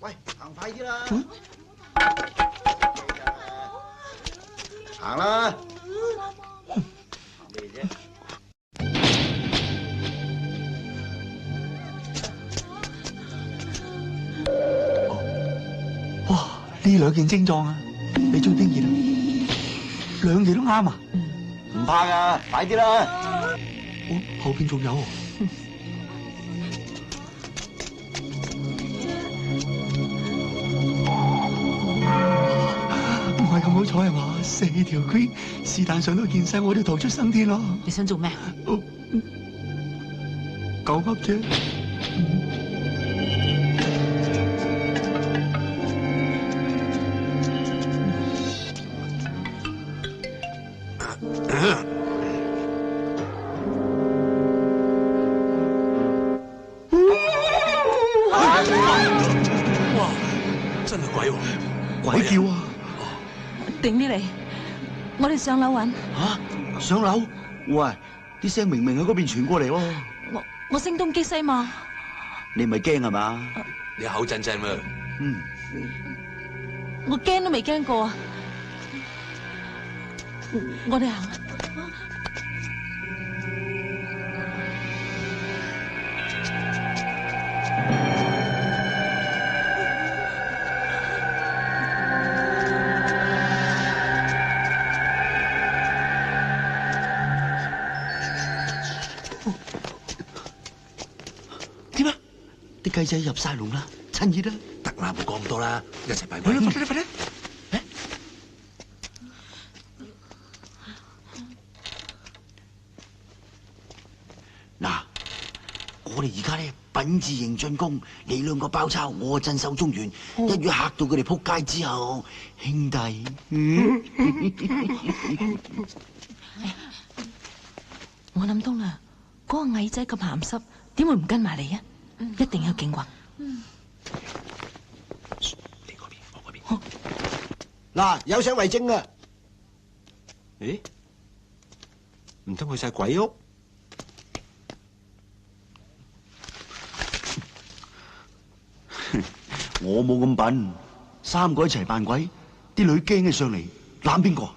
喂，行快啲啦！行啦！行咩啫？哇！呢兩件精壯啊，你中意邊件啊？兩件都啱啊！唔怕噶，快啲啦！後邊仲有喎。唔係咁好彩係嘛？4條 queen 是但上到件晒，我都逃出生天咯。你想做咩？狗噏啫。哇！真係鬼喎！鬼叫啊！頂啲嚟，我哋上樓揾。吓，上樓？喂，啲聲明明喺嗰邊傳過嚟喎。我聲東擊西嘛。你唔係驚係嘛？你口震震喎。嗯。我驚都未驚過啊！我哋行。點啊？啲雞仔入晒籠啦，趁熱啦。得啦，唔好講咁多啦，一齊扮鬼。快啲快啲！嗱，我哋而家咧品字型進攻，你兩個包抄，我鎮守中原，一於嚇到佢哋撲街之後，兄弟，我諗通啦，嗰個矮仔咁鹹濕，點會唔跟埋嚟啊？一定有勁話。你嗰邊，我嗰邊。嗱，有相為證啊！咦？唔通去晒鬼屋？我冇咁笨，3個一齊扮鬼，啲女驚起上嚟，攬邊個？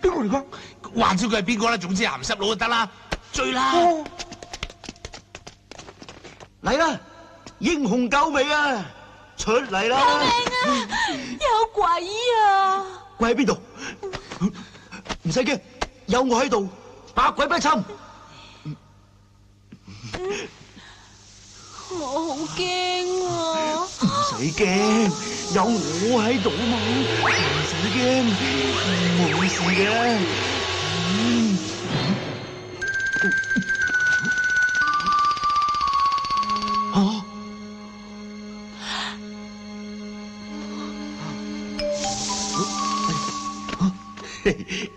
邊個嚟㗎？話知佢係邊個啦，總之鹹濕佬就得啦，追啦！嚟啦，英雄救美啊，出嚟啦！救命啊！有鬼啊！鬼喺邊度？唔使驚，有我喺度，百鬼不侵。我好驚啊！唔使驚，有我喺度嘛，唔使驚，冇事嘅。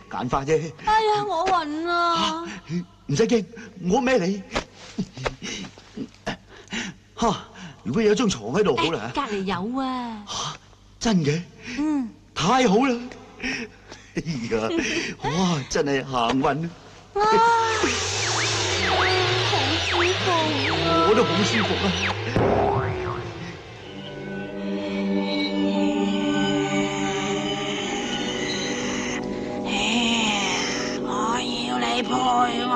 簡化啫。哎呀，我暈啊！唔使驚，我孭你。如果有張床喺度好啦。隔離有啊。真嘅？嗯。太好啦！哎呀，哇，真係幸運。好舒服啊！我都好舒服啊！我要你陪我。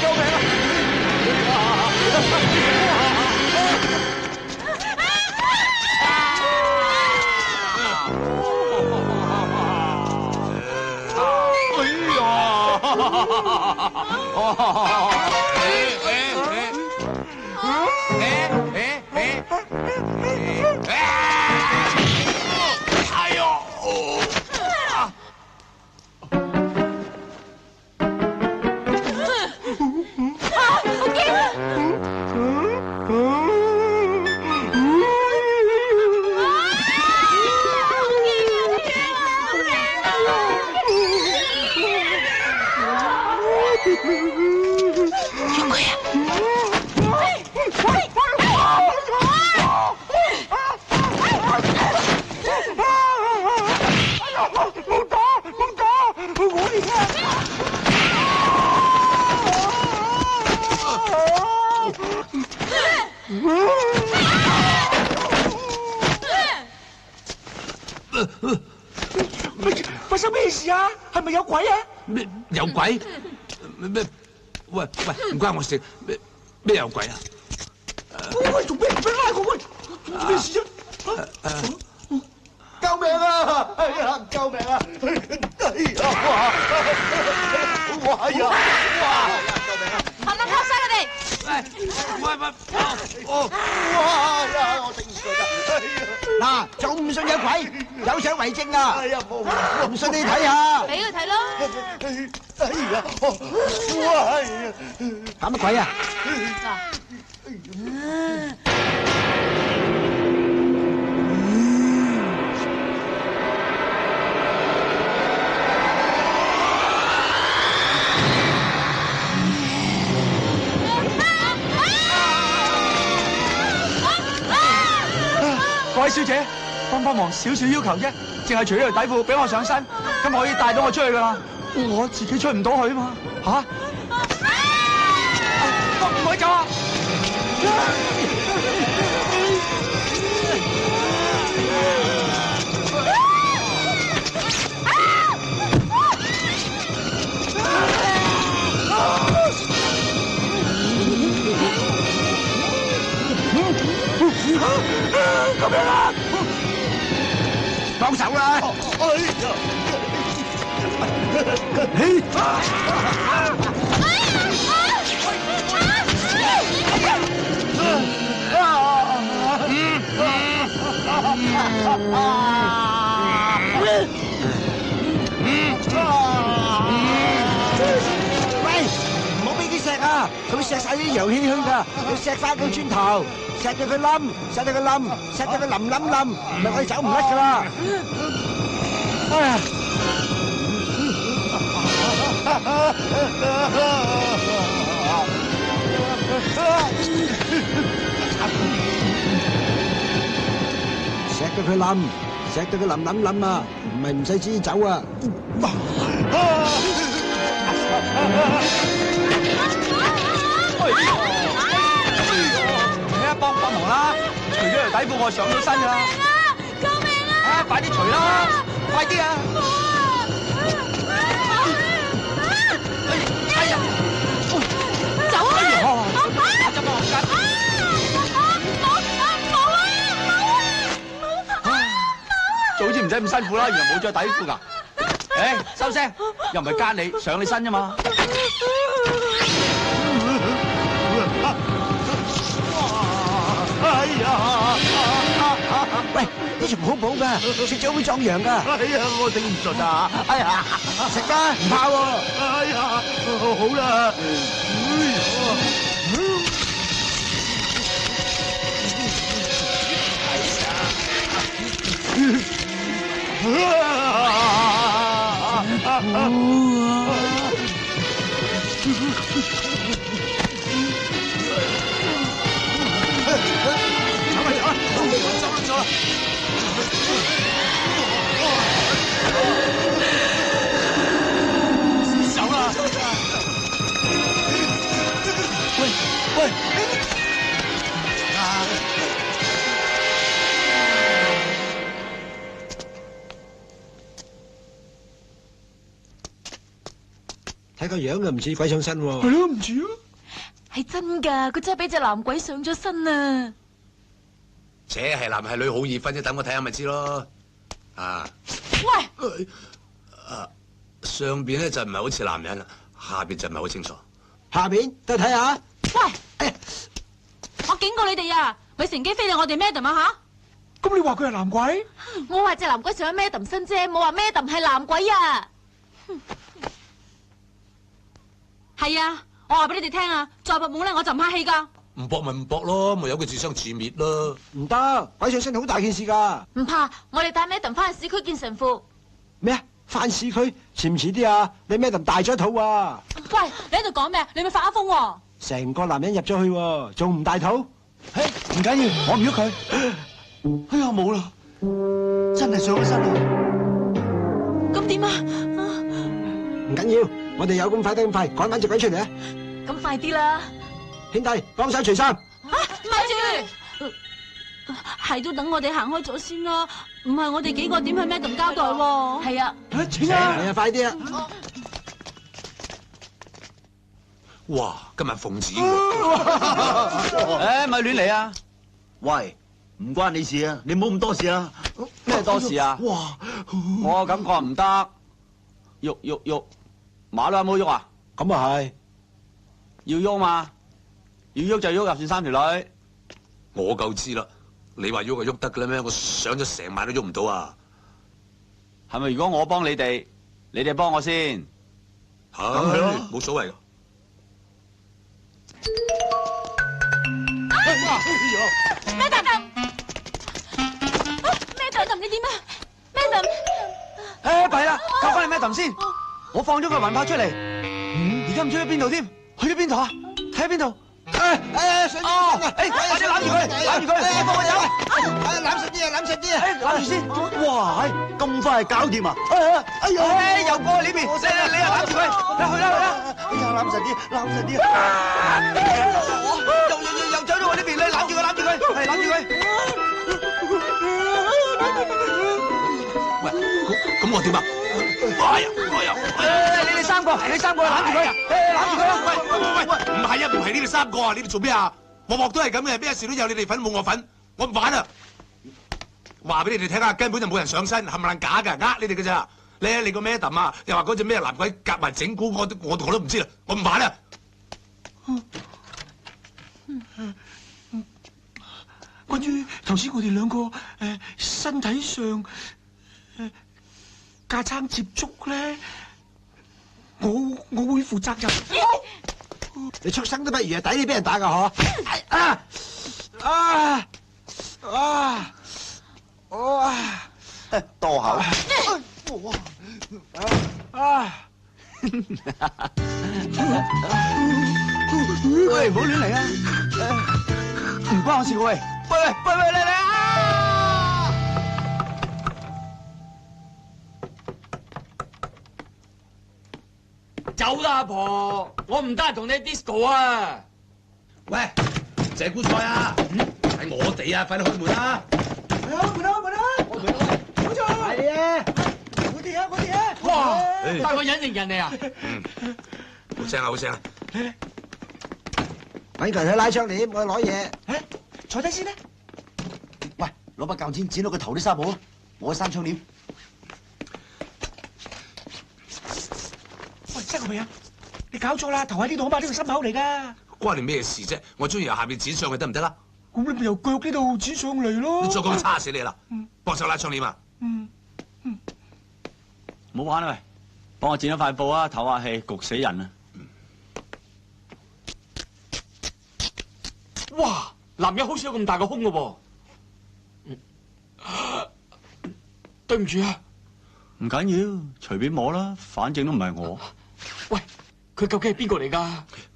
救命啊！發生咩事啊？係咪有鬼啊？咩有鬼？咩？喂，唔關我事。咩有鬼啊？喂，做咩拉我？喂，做咩事啫？救命啊！哎呀，救命啊！哎呀，哇！哎呀，哇！救命啊！冚唪唥撲晒佢哋！喂，哇呀！我頂唔順啦！嗱，仲唔信有鬼？有相為證啊！哎呀，冇，唔信你睇下。俾佢睇咯。哎呀，哇！哎呀，搞乜鬼啊？各位小姐，幫忙，少少要求啫，淨係除咗條底褲俾我上身，咁可以帶到我出去噶啦。我自己出唔到去嘛，吓？唔可以走啊！救命啊！放手啦！喂，唔好俾佢錫啊！佢會錫晒啲陽氣去㗎，要錫翻佢轉頭。錫到佢冧，錫到佢冧，錫到佢冧，唔係我哋走唔甩噶啦！哎呀！錫到佢冧，錫到佢冧啊！唔係唔使自己走啊！幫忙啦！除咗條底褲，我上到身㗎啦！救命啊！快啲除啦！快啲啊！哎呀！走啊！打針啊！早知唔使咁辛苦啦，原來冇着底褲㗎。收聲！又唔係奸你，上你身啫嘛。哎呀！喂，呢場好補㗎，食咗會壯陽㗎。哎呀，我頂唔順啊！哎呀，食啦，唔怕喎。哎呀，好啦。睇個樣又唔似鬼上身喎。係咯，唔似啊。係真噶，佢真係俾隻男鬼上咗身啊！且係男係女好易分啫，等我睇下咪知咯。啊，喂，上邊咧就唔係好似男人啦，下邊就唔係好清楚。下邊都睇下。喂，我警告你哋啊，咪乘機飛到我哋 Madam 啊咁你話佢係男鬼？吓！我話隻男鬼上咗 Madam 身啫，冇話 Madam 係男鬼啊！係啊，我話俾你哋聽啊，再搏懵咧我就唔客氣噶。唔搏咪唔搏咯，咪由佢自生自滅咯。唔得，鬼上身好大件事㗎。唔怕，我哋帶 Madam 翻去市區見神父。咩啊？翻市區似唔似啲啊？你 Madam 大咗肚啊？喂，你喺度講咩？你咪發瘋喎！成個男人入咗去喎，仲唔大肚？嘿，唔緊要，我唔喐佢。哎呀，冇啦，真係上咗身啦。咁點啊？唔緊要，我哋有咁快得咁快，趕翻隻鬼出嚟啊！咁快啲啦！兄弟，幫手除衫。咪住，係都等我哋行開咗先啦，唔係我哋幾個點向 Madam 交代喎？係啊，請啊！係啊，快啲啊！哇，今日奉旨喎！誒，咪亂嚟啊！喂，唔關你事啊，你唔好咁多事啊。咩多事啊？哇！我感覺唔得，喐，馬騮有冇喐啊？咁啊係，要喐嘛？要喐就喐入算三條女。我夠知啦，你話喐就喐得㗎啦咩？我想咗成晚都喐唔到啊！係咪？如果我幫你哋，你哋幫我先。嚇，咁係咯，冇所謂㗎。Madam 你點啊 ？Madam，誒，弊啦，救翻你 Madam 先。我放咗個雲炮出嚟，而家唔知去邊度添，去咗邊度啊？睇下邊度。上哦，快啲攬住佢，攬住佢，你幫我走。攬實啲啊，攬實啲啊！攬住先。哇，咁快搞掂啊！哎呀，又過去呢邊，你又攬住佢，去啦。哎呀，攬實啲，攬實啲。又走咗我呢邊，你攬住佢，係攬住佢。喂，咁我點啊？哎呀！你哋三個攬住佢，攬住佢啦。喂，唔係啊，唔係你哋三個啊，你哋做咩啊？鑊鑊都係咁嘅，咩事都有你哋份冇我份，我唔玩啊！話俾你哋聽啊，根本就冇人上身，冚唪唥假㗎，呃你哋㗎咋？你個 Madam 啊，又話嗰隻咩男鬼夾埋整蠱我都唔知啦，我唔玩啊！關於頭先我哋兩個身體上架撐接觸咧，我會負責任。你畜生都不如啊，抵你俾人打㗎嗬！多口。喂，唔好亂嚟啊！唔關我事喂，喂，嚟啊！走啦，阿婆，我唔得閒同你 disco 啊！喂，謝姑菜啊，係我哋啊，快啲開門啦！開門啦！好彩！係啊，我哋啊！哇，帶個隱形人嚟啊！好聲啊，好聲啊！搵個人去拉窗簾，我去攞嘢。坐低先啦。喂，攞把鉸剪剪到佢頭啲紗布啊！我去閂窗簾。喂，塞個鼻啊！你搞錯啦，頭喺呢度啊嘛，呢個心口嚟噶。關你咩事啫？我中意由下邊剪上去得唔得啦？咁你咪由腳呢度剪上嚟咯。你再咁叉死你啦！幫手拉窗簾啊！唔好玩啦喂，幫我剪咗塊布啊，唞下氣，焗死人啊！哇，男人好似有咁大個胸噶噃。對唔住啊，唔緊要，隨便摸啦，反正都唔係我。喂，佢究竟係邊個嚟㗎？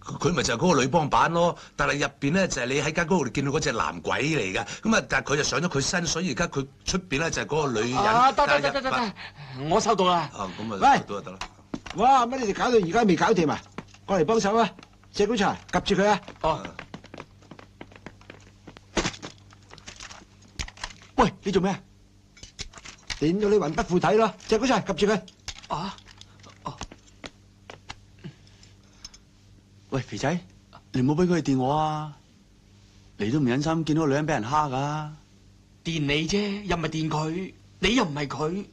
佢咪就係嗰個女幫辦咯，但係入邊咧就係你喺間嗰度見到嗰隻男鬼嚟㗎。咁啊，但係佢就上咗佢身，所以而家佢出邊咧就係嗰個女人。得，我收到啦。哦，咁啊，喂收到就得啦。哇！乜你哋搞到而家未搞掂啊？過嚟幫手啊！謝觀察，夾住佢啊！哦，喂，你做咩啊？點到你魂不附體咯！謝觀察，夾住佢。啊！喂，肥仔，你唔好俾佢哋電我啊！你都唔忍心見到個女人俾人蝦噶。電你啫，又唔係電佢，你又唔係佢。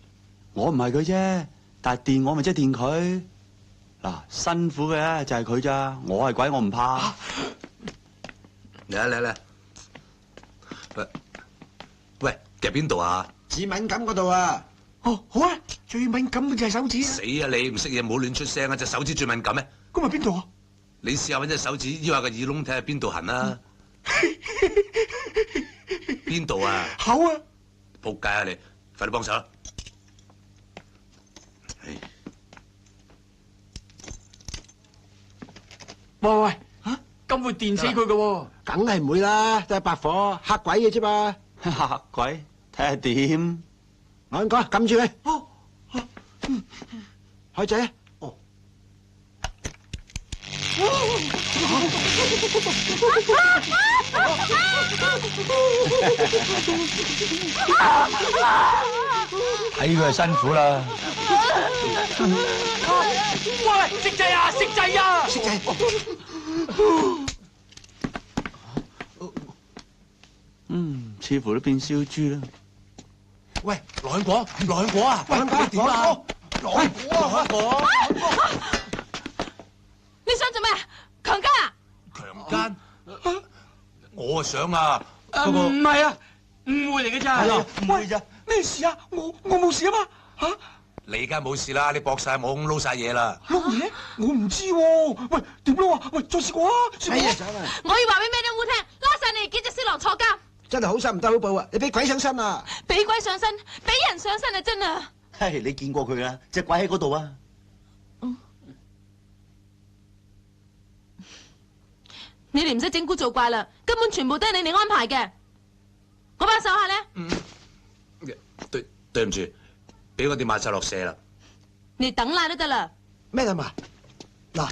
我唔係佢啫，但係電我咪即係電佢。嗱，辛苦嘅就係佢咋，我係鬼我唔怕。嚟！喂，夾邊度啊？指敏感嗰度啊！哦，好啊，最敏感嘅就係手指啊。死啊你！唔識嘢唔好亂出聲啊！隻手指最敏感咩？咁咪邊度啊？你試下揾隻手指腰下個耳窿睇下邊度痕啊！邊度啊？口啊！仆街啊你！快啲幫手啦！喂，嚇咁會電死佢嘅喎？梗係唔會啦，都係白火嚇鬼嘅啫嘛！嚇鬼，睇下點？我咁講，撳住佢。哦，海仔啊！睇佢係辛苦啦。喂，識掣啊，識掣啊！識仔，似乎都變燒豬啦。喂，羅香果啊！喂，點啊？羅香果！你想做咩？強姦啊！強姦？我想啊，不過唔係啊，誤會嚟嘅咋。唔會咋？咩事啊？我冇事啊嘛？嚇！你而家冇事啦，你搏晒網撈晒嘢啦。撈嘢？我唔知喎。喂，點撈啊？喂，再試過啊！試過啊！我要話俾咩都烏聽，拉晒你哋幾隻色狼坐監，真係好心唔得好報啊！你俾鬼上身啊！俾鬼上身，俾人上身啊！真啊！係你見過佢㗎，隻鬼喺嗰度啊！你哋唔使整蠱做怪啦，根本全部都係你哋安排嘅。我幫手下咧。對唔住，俾我哋抹晒落社啦。你等賴都得啦。咩啊嘛？嗱，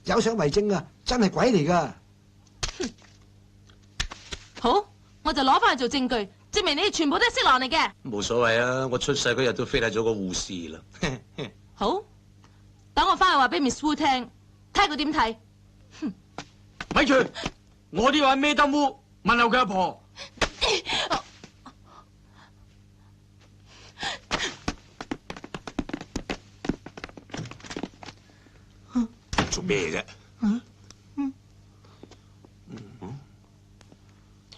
有相為證啊，真係鬼嚟噶。好，我就攞翻去做證據，證明你哋全部都係色狼嚟嘅。冇所謂啊，我出世嗰日都飛嚟咗個護士啦。好，等我翻去話俾 Miss Wu 聽，睇下佢點睇。咪住，我都要喺孭燈烏問候佢阿婆。做咩啫？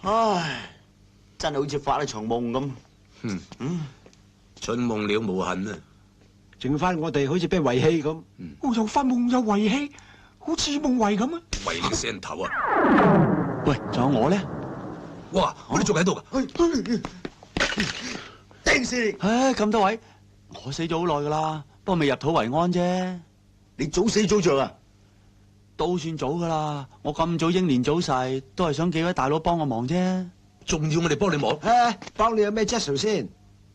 唉，真係好似發一場夢咁。春夢了無痕啊！剩翻我哋好似俾遺棄咁。我又發夢又遺棄，好似夢遺咁啊！為你死人頭啊！喂，仲有我咧？哇！我哋仲喺度噶。頂死你！唉，咁多位，我死咗好耐噶啦，不過未入土為安啫。你早死早着啊！都算早噶啦，我咁早英年早逝，都係想幾位大佬幫我忙啫。仲要我哋幫你忙？誒，幫你有咩 gesture 先？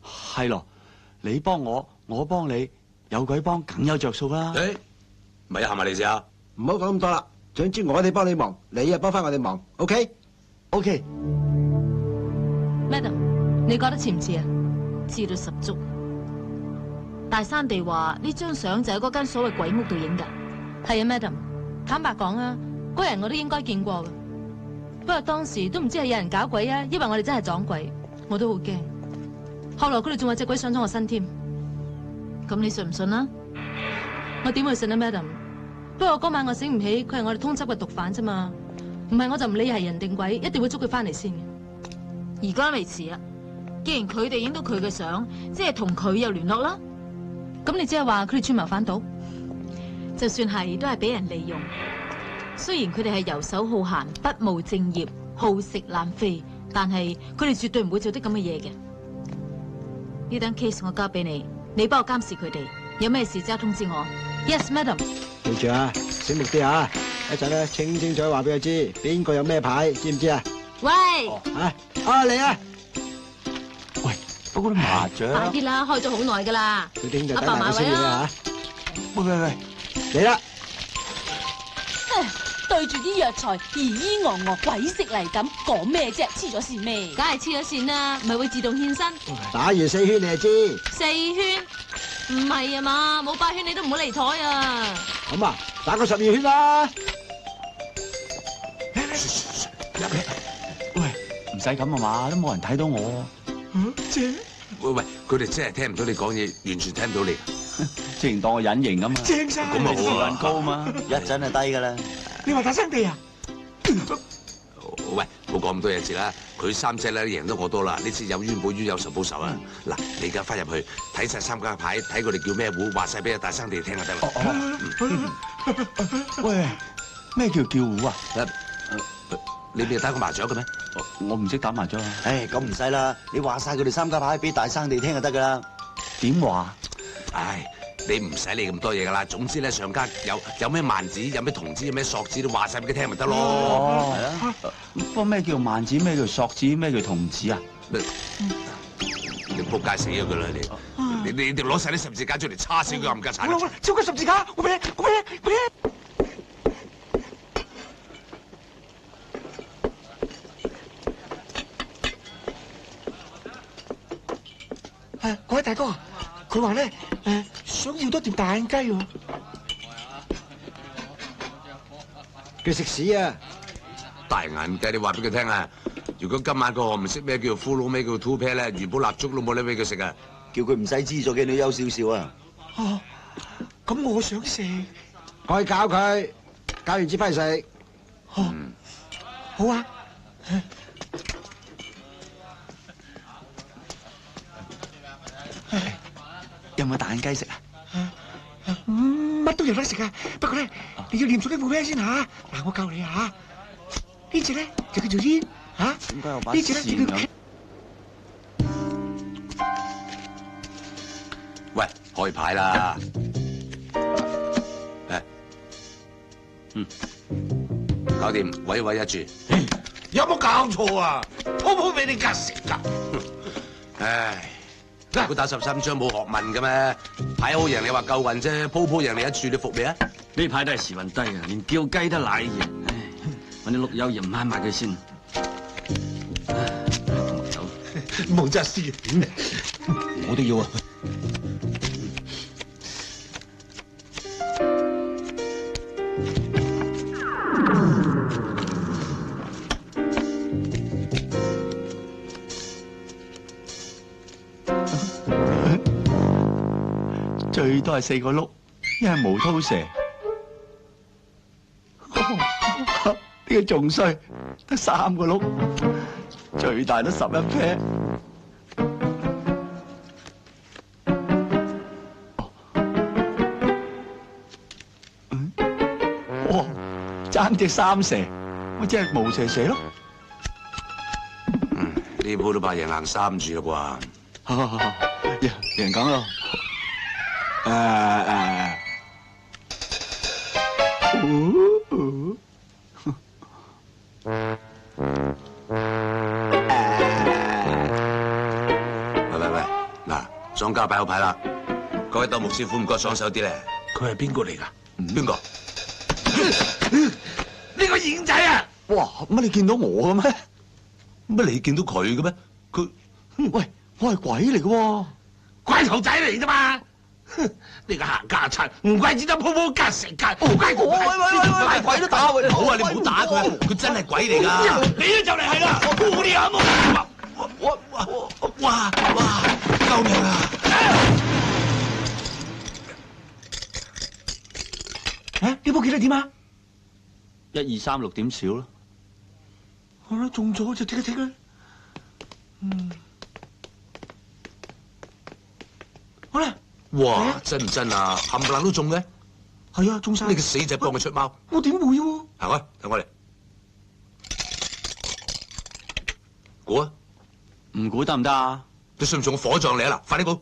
係咯，你幫我，我幫你，有鬼幫梗有着數啦。誒，咪行埋嚟先啊！唔好講咁多啦，總之我哋幫你忙，你又幫翻我哋忙 ，OK？OK。Madam，你覺得似唔似啊？似到十足。大山地話呢張相就喺嗰間所謂鬼屋度影㗎。係啊 ，Madam。坦白講啊，嗰人我都應該見過嘅，不過當時都唔知係有人搞鬼啊，因為我哋真係撞鬼，我都好驚。後來佢哋仲話隻鬼上咗我身添，咁你信唔信啊？我點會信啊 ，Madam？不過嗰晚我醒唔起，佢係我哋通緝嘅毒販啫嘛，唔係我就唔理係人定鬼，一定會捉佢翻嚟先嘅。而家未遲啊！既然佢哋影到佢嘅相，即係同佢有聯絡啦。咁你即係話佢哋串謀反倒？就算係，都係俾人利用。雖然佢哋係游手好閒、不務正業、好食懶飛，但係佢哋絕對唔會做啲咁嘅嘢嘅。呢單 case 我交俾你，你幫我監視佢哋，有咩事即刻通知我。Yes, madam。記住啊，醒目啲啊！一陣咧清清楚話俾佢知邊個有咩牌，知唔知啊？喂，嚟啊！喂，不過啲麻雀，快啲啦，開咗好耐噶啦。佢兄弟等阿爸埋佢先嘢啊！喂，嚟啦！對住啲藥材咿咿昂昂鬼食嚟咁，講咩啫？黐咗線咩？梗係黐咗線啦，咪會自動獻身。打完4圈你就知。 4圈？唔係啊嘛，冇8圈你都唔好離台啊！咁啊，打個12圈啦！喂，唔使咁啊嘛，都冇人睇到我。喂，佢哋真係聽唔到你講嘢，完全聽唔到你。之前當我隱形咁嘛，正晒。咁啊好啊，時運高嘛，一陣就低㗎啦。你話大生地啊？喂，冇講咁多嘢字啦，佢3隻咧贏得我多啦，呢次有冤報冤，有仇報仇啊！嗱，你而家翻入去睇晒3家牌，睇佢哋叫咩壺，話晒俾阿大生地聽就得啦。喂，咩叫壺啊？你未打過麻雀嘅咩？我唔識打麻雀啊。唉，咁唔使啦，你話晒佢哋3家牌俾大生地聽就得㗎啦。點話？唉，你唔使理咁多嘢噶啦。總之咧，上家有咩萬子，有咩童子，有咩索子，都話晒俾佢聽咪得咯。哦，係啊。不過咩叫萬子？咩叫索子？咩叫童子啊？你仆街死咗佢啦你！你哋攞晒啲十字架出嚟，叉死佢冚家鏟！喂，超級十字架，我俾你。各位大哥，佢話咧想要多碟大眼雞喎。佢食屎啊！大眼雞，你話俾佢聽啊！如果今晚個唔識咩叫俘虜，咩叫 two pair 咧，元寶蠟燭都冇得俾佢食啊！叫佢唔使資助嘅女優少少啊！哦，咁我想食。我去教佢，教完至翻嚟食。哦，好啊。有冇大眼雞食啊？乜都有得食啊！不過咧，你要念熟啲副名先嚇。嗱，我教你啊嚇。呢隻咧就叫做煙嚇。點解有把呢隻咧就叫線咁？喂，開牌啦！搞掂，位位一注。有冇搞錯啊？鋪俾你夾食㗎。唉，如果打13張冇學問嘅咩？牌好贏你話夠運啫，鋪贏你一注，你服未啊？呢排都係時運低啊，連叫雞都賴嘢。唉，揾啲碌柚鹽抹抹佢先。同走，冇則師，我都要啊！最多係4個碌，一係無韜蛇。呢個仲衰，得3個碌，最大都11 pair。哇！爭隻3蛇，咪即係無蛇蛇咯。呢鋪都怕贏硬3注啦好，贏梗咯。喂，嗱，莊家擺好牌啦，各位鬥木師傅唔該爽手啲咧。佢係邊個嚟㗎？邊個？呢個影仔啊！哇！乜你見到我嘅咩？乜你見到佢嘅咩？佢喂，我係鬼嚟嘅喎，鬼頭仔嚟啫嘛！呢個行家賊，唔怪之得鋪夾食㗎，喂，大鬼都打佢！好啊，你唔好打佢啊！佢真係鬼嚟㗎！你都就嚟係啦！我哋有冇？哇！救命啊！呢鋪幾多點啊1、2、3、6點少咯。好啦，中咗就即刻剔啦。好啦。哇！真唔真啊？冚唪唥都中嘅。係啊，中晒。你個死仔幫佢出貓。我點會喎？行啊，等我嚟。估啊！唔估得唔得啊？你信唔信我火葬你啊？嗱，快啲估！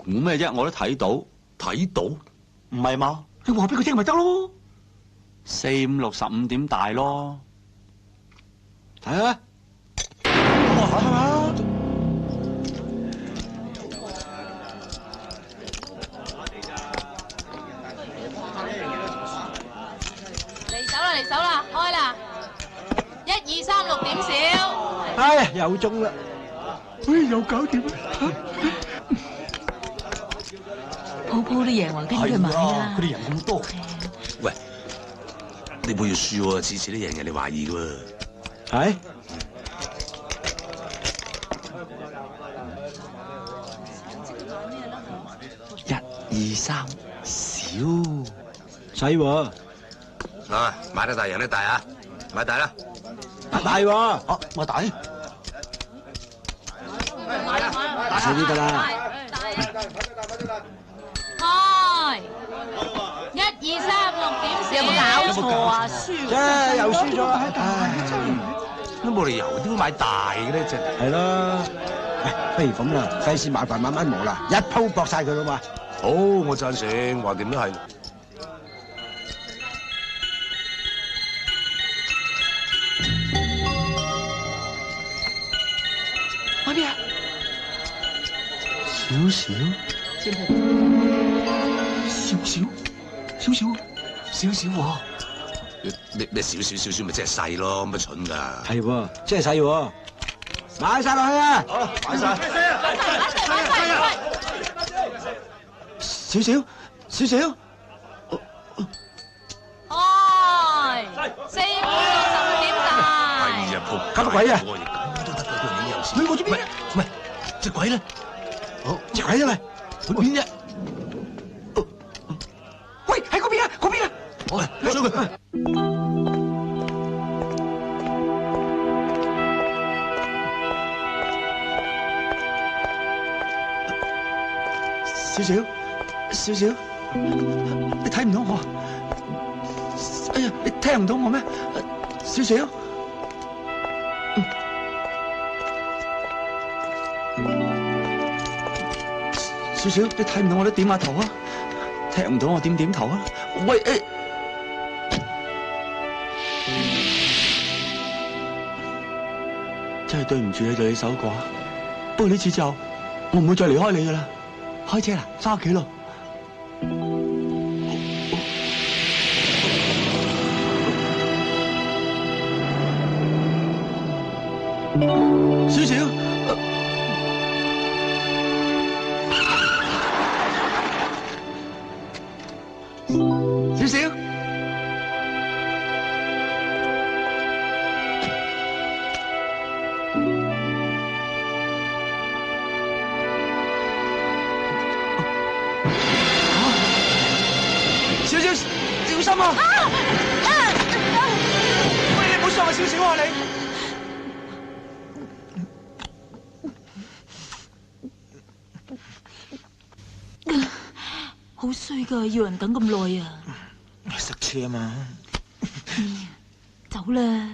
估咩啫？我都睇到，睇到，唔係嘛？你話俾佢聽咪得咯。 4、5、6、15點大咯，睇下。嚟手啦，開啦！1、2、3、6點少。哎，又中啦！又搞掂啦！鋪鋪都贏喎，跟住佢買啦。佢哋人咁多。喂，呢鋪要輸喎，次次都贏人哋懷疑嘅喎。係。1、2、3，少，細喎。啊，買得大贏得大啊！買大啦，買大喎。買大。大少啲得啦。開！1、2、3、6點少。有冇搞錯啊？輸。啫，又輸咗。唉，都冇理由，點會買大嘅咧？真係。係咯。喂，不如咁啦，費事麻煩慢慢磨啦，一鋪搏晒佢啦嘛。好，我贊成，橫掂都係。買咩啊？少少，少少喎。咩少少咪即係細咯，咁咪蠢㗎。係喎，即係細喎。買晒落去啊！好，買晒。少少。開！4、5、6、15點大。哎呀，仆咁鬼啊！咁都得嘅，你有時。你我做咩？喂，隻鬼咧？好，隻鬼嚟，去邊啫？喂，喺嗰邊啊！嗰邊啊！喂，你追佢。少少，你睇唔到我？哎呀，你聽唔到我咩？少少，你睇唔到我都點下頭啊？聽唔到我點頭啊？喂，真係對唔住你對你手過，不過呢次之後我唔會再離開你噶啦。開車啦，返屋企咯。少少，少少。小心啊！喂，你唔好傷我少少啊！你好衰噶，要人等咁耐啊！塞車啊嘛，走啦！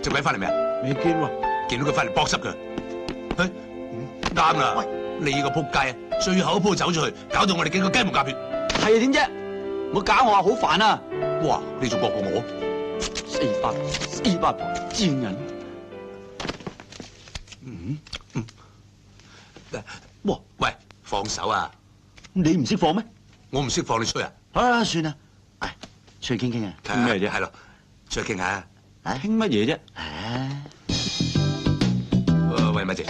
隻鬼翻嚟未啊？未見喎，見到佢翻嚟搏濕佢。啱啦！你個仆街啊，最後一鋪走咗去，搞到我哋幾個雞毛鴿血。係啊，點啫？唔好搞我啊，好煩啊！哇，你仲惡過我？四八婆賤人。哇，喂，放手啊！你唔識放咩？我唔識放，你吹啊？啊，算啦，唉，出去傾傾啊。傾咩啫？係咯，出去傾下。傾乜嘢啫？喂，咪住，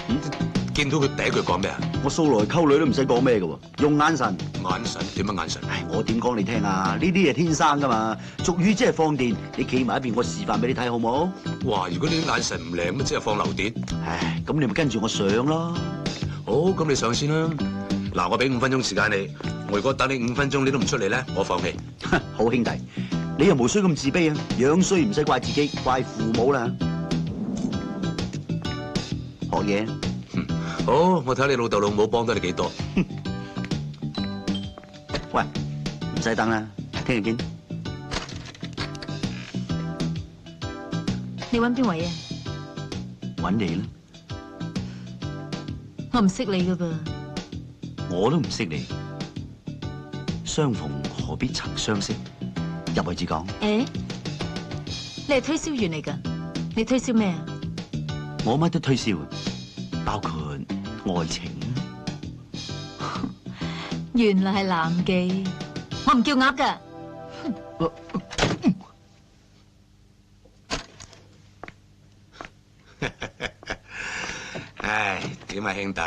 見到佢第一句講咩啊？我素來溝女都唔使講咩嘅喎，用眼神。眼神點樣眼神？唉，我點講你聽啊？呢啲嘢天生噶嘛，俗語即係放電。你企埋一邊，我示範俾你睇好冇？哇！如果你啲眼神唔靚，咁即係放流電。唉，咁你咪跟住我上咯。好，咁你上先啦。嗱，我俾5分鐘時間你，我如果等你5分鐘你都唔出嚟咧，我放棄。好兄弟。你又無需咁自卑啊！樣衰唔使怪自己，怪父母啦。學嘢。好，我睇你老豆老母幫得你幾多。喂，唔使等啦，聽日見。你揾邊位啊？揾你啦，我唔識你噶噃。我都唔識你，相逢何必曾相識？入位至講，誒，你係推銷員嚟噶？你推銷咩啊？我乜都推銷，包括愛情。原來係男妓，我唔叫鴨噶。唉，點啊兄弟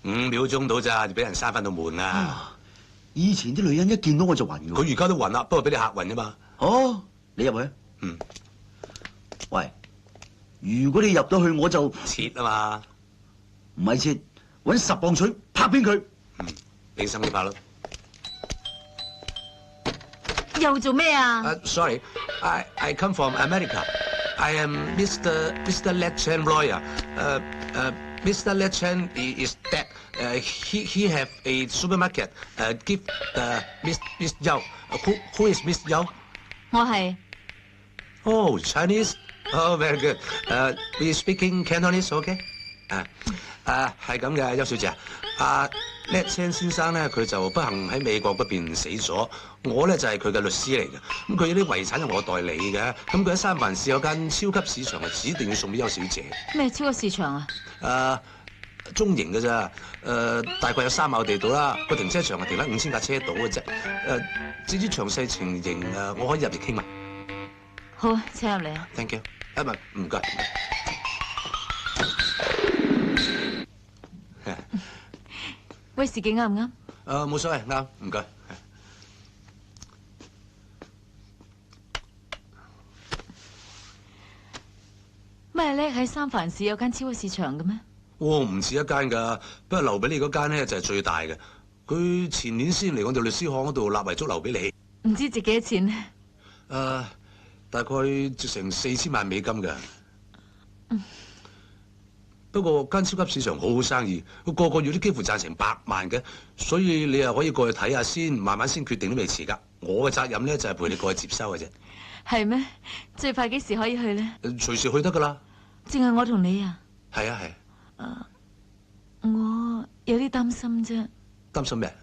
，5秒鐘到咋，就俾人閂翻到門啦。以前啲女人一見到我就暈㗎。佢而家都暈啦，不過俾你嚇暈啫嘛。哦，你入去。嗯。喂，如果你入到去，我就切啊嘛。唔係切，搵10磅水拍扁佢。嗯，你心機拍咯。又做咩啊？Sorry, I come from America. I am Mr. Let Chen lawyer. Mr. Let Chen is dead. He have a supermarket. Give Miss Yao. Who is Miss Yao? 我係。Oh, Chinese. Oh, very good. We speaking Cantonese, okay? 係咁嘅，邱小姐啊。Let Chen 先生咧，佢就不幸喺美國嗰邊死咗。我咧就係佢嘅律師嚟嘅。咁佢有啲遺產係我代理嘅。咁佢喺三藩市有間超級市場，係指定要送俾邱小姐。咩超級市場啊？中型嘅咋？大概有3畝地度啦。個停車場係停得5000架車到嘅啫。至於詳細情形我可以入嚟傾嘛。好啊，請入嚟啊。Thank you。唔該。威士忌啱唔啱？冇所謂，啱，唔該。咩叻喺三藩市有間超級市場嘅咩？唔止一間㗎，不過留俾你嗰間咧就係最大嘅。佢前年先嚟我哋律師行嗰度立遺囑留俾你。唔知值幾多錢咧？大概值成4000萬美金㗎。不過間超級市場好好生意，個個月都幾乎賺成100萬嘅，所以你又可以過去睇下先，慢慢先決定都未遲㗎。我嘅責任咧就係陪你過去接收嘅啫。係咩？最快幾時可以去咧？隨時去得㗎啦。淨係我同你啊？係啊。我有啲擔心啫。擔心咩？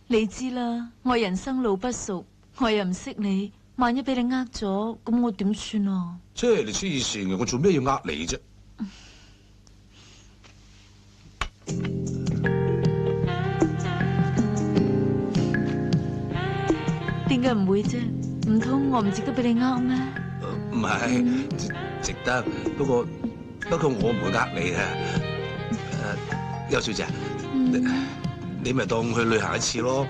你知啦，我人生路不熟，我又唔識你，萬一俾你呃咗，咁我點算啊？即係你黐線嘅，我做咩要呃你啫？點解唔會啫？唔通我唔值得俾你呃咩？唔係，值得。不過我唔會呃你嘅。邱小姐，你咪當去旅行一次咯。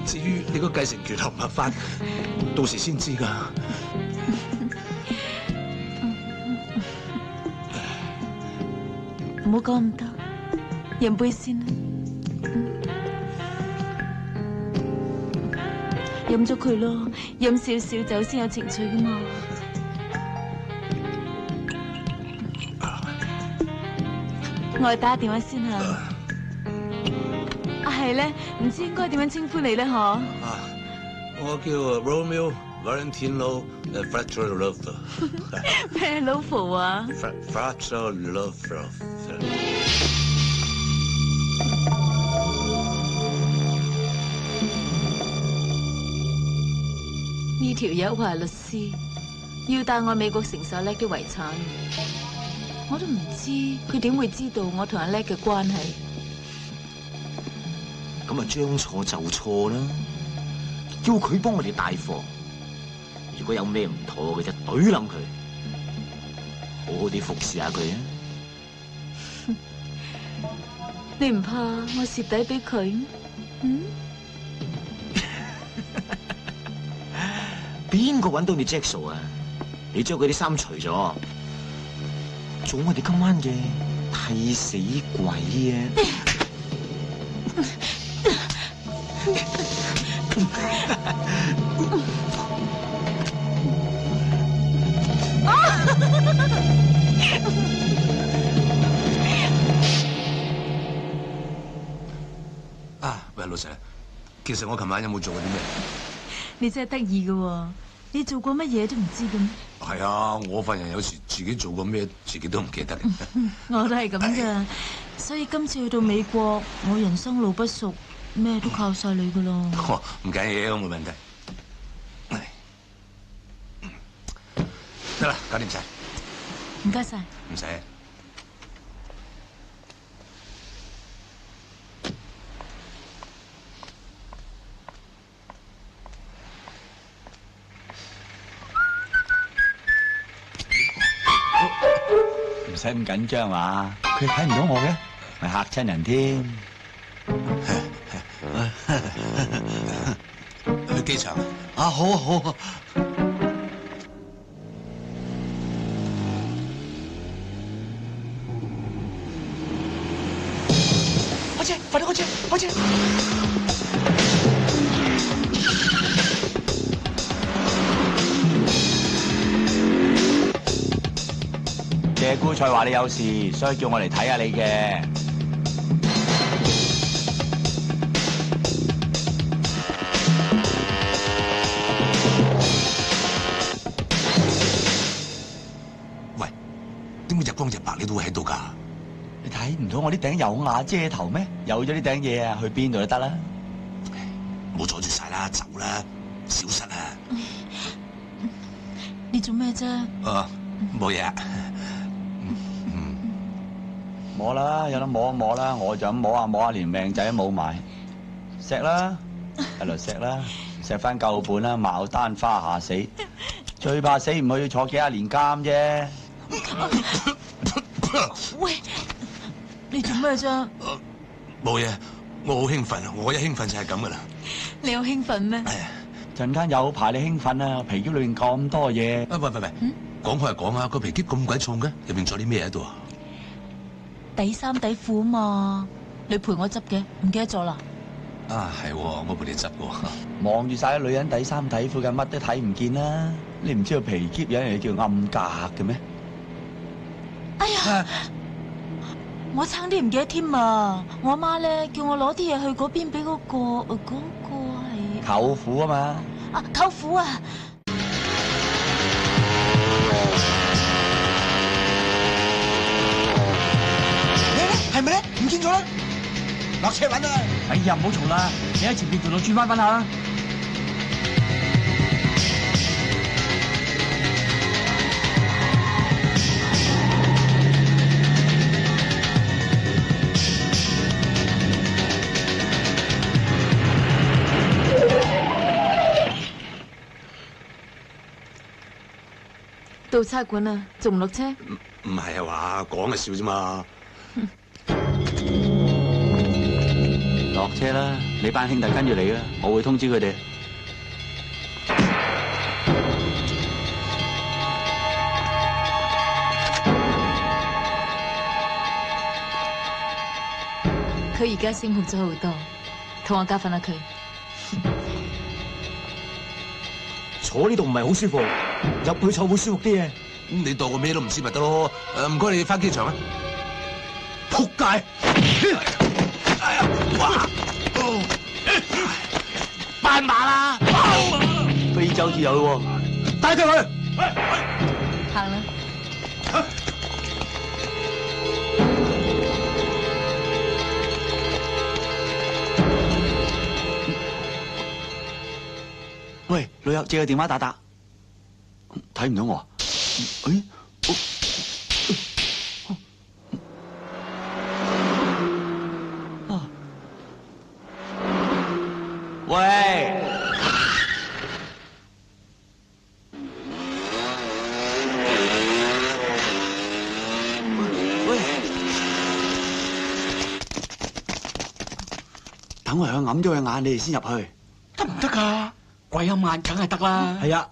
至於你個繼承權合唔合法，到時先知㗎。唔好講咁多，飲杯先啦。飲咗佢咯，飲少少酒先有情趣噶嘛。我去打個電話先啊。係咧，唔知應該點樣稱呼你咧？嗬？我叫 Romeo Valentino Fractal Lover。咩 lover 啊 ？Fractal Lover。呢條友話係律師，要帶我美國承受叻啲遺產，我都唔知佢點會知道我同阿叻嘅關係。咁啊，將錯就錯啦，叫佢幫我哋帶貨。如果有咩唔妥嘅，就懟冧佢，好好地服侍下佢啊！你唔怕我蝕底俾佢？嗯？邊個搵到你 Jack 數啊？你將佢啲衫除咗，做我哋今晚嘅替死鬼啊！喂，老細，其實我琴晚有冇做過啲咩？你真係得意㗎喎！你做過乜嘢都唔知嘅咩？係啊，我份人有時自己做過咩，自己都唔記得。我都係咁噶，所以今次去到美國，我人生路不熟，咩都靠晒你噶咯。唔緊要，冇問題。得啦，搞掂晒。唔該晒。唔使。唔使咁緊張嘛，佢睇唔到我嘅，咪嚇親人添。去機場啊，好啊好啊。開車，快啲開車，開車！謝姑菜話你有事，所以叫我嚟睇下你嘅。喂，點解日光日白你都會喺度㗎？你睇唔到我啲頂有瓦遮頭咩？有咗呢頂嘢啊，去邊度都得啦。唔好阻住晒啦，走啦，小失啊！你做咩啫？冇嘢。摸啦，有得摸摸啦，我就咁摸下摸下，連命仔都冇埋。錫啦，一路錫啦，錫翻夠本啦，牡丹花下死。最怕死唔去要坐幾廿年監啫。喂，你做咩啫？冇嘢，我好興奮啊！我一興奮就係咁噶啦。你有興奮咩？陣間有排你興奮啊！皮篋裏面咁多嘢。喂，講開係講啊，個皮篋咁鬼重嘅，入邊仲有啲咩喺度啊？底衫底褲啊嘛，你陪我執嘅，唔記得咗啦？啊，係，我陪你執嘅。望住晒啲女人底衫底褲嘅，乜都睇唔見啦！你唔知道皮篋有樣嘢叫暗格嘅咩？哎呀，我差啲唔記得添啊！我阿媽咧叫我攞啲嘢去嗰邊俾嗰個係舅父啊嘛。啊，舅父啊！係咪咧？唔見咗啦！落車揾啊！哎呀，唔好嘈啦，你喺前邊條路轉翻下啦。到差館啦，仲唔落車？唔係啊話講係笑啫嘛。落車啦，你班兄弟跟住你啦，我會通知佢哋。佢而家醒目咗好多，同我教訓下佢。坐呢度唔係好舒服，入去坐會舒服啲嘅。你當我咩都唔知咪得咯？唔該，你返機場啊！仆街！哎呀！哇！斑馬啦！非洲至有喎，帶佢去。行啦。喂，老友借個電話打打，睇唔到我啊？誒，喂，等我向揞咗佢眼，你哋先入去，得唔得㗎？鬼一晚梗係得啦。係啊。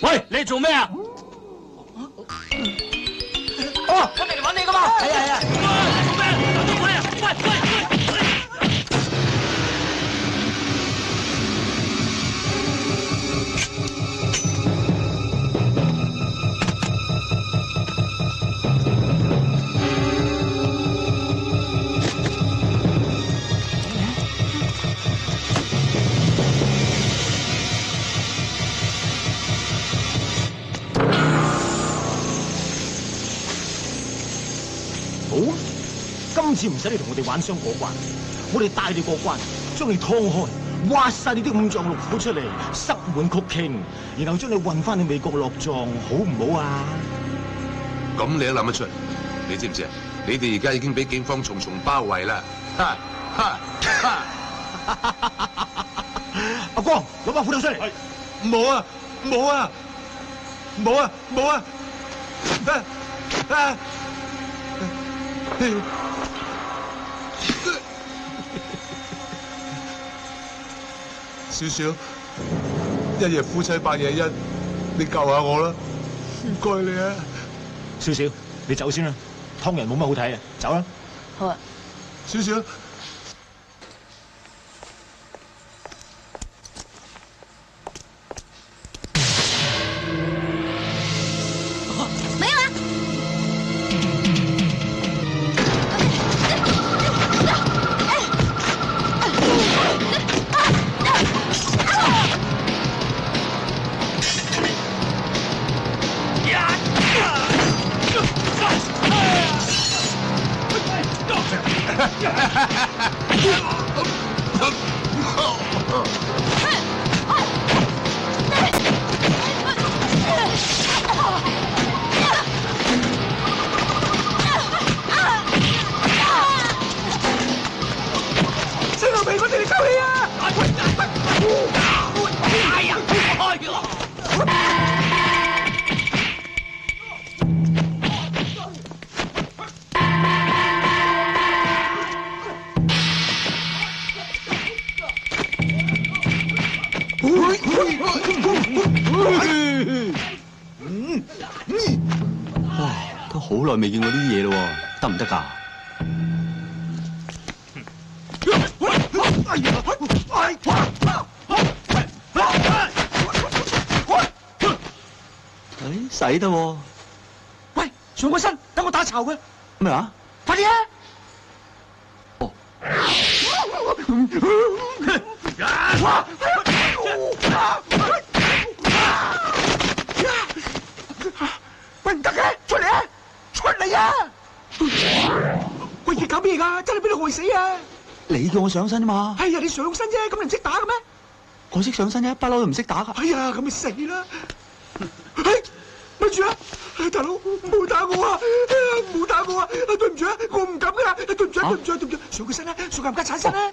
喂，你做咩啊？哦，我哋嚟揾你㗎嘛。係啊係啊。你做咩？等等我啊！喂！今次唔使你同我哋玩雙過關，我哋帶你過關，將你劏開，挖晒你啲五臟六腑出嚟，塞滿曲傾，然後將你運翻去美國落葬，好唔好啊？咁你都諗得出？你知唔知啊？你哋而家已經俾警方重重包圍啦！阿光，攞把斧頭出嚟。冇啊！冇啊！冇啊！冇啊！少少，一夜夫妻百夜恩，你救下我啦！唔該你啊！少少，你走先啦，劏人冇乜好睇啊，走啦。好啊。少少。没有啊。死老味，我哋嚟救氣啊！哎呀，開咗！哇，都好耐未見過呢啲嘢咯，得唔得㗎？誒，使得喎。喂，上個身，等我打巢佢。咩話？快啲啊！哦。喂，唔得嘅，出嚟啊！出嚟啊！喂，你搞咩㗎？真係俾你害死啊！你叫我上身啫嘛。哎呀，你上身啫，咁你唔識打嘅咩？我識上身啫，不嬲都唔識打㗎。哎呀，咁咪死啦！哎，咪住啊！大佬，唔好打我啊！唔好打我啊！對唔住啊，我唔敢㗎！對唔住啊，對唔住啊，對唔住！上個身啦，上冚家鏟身啦！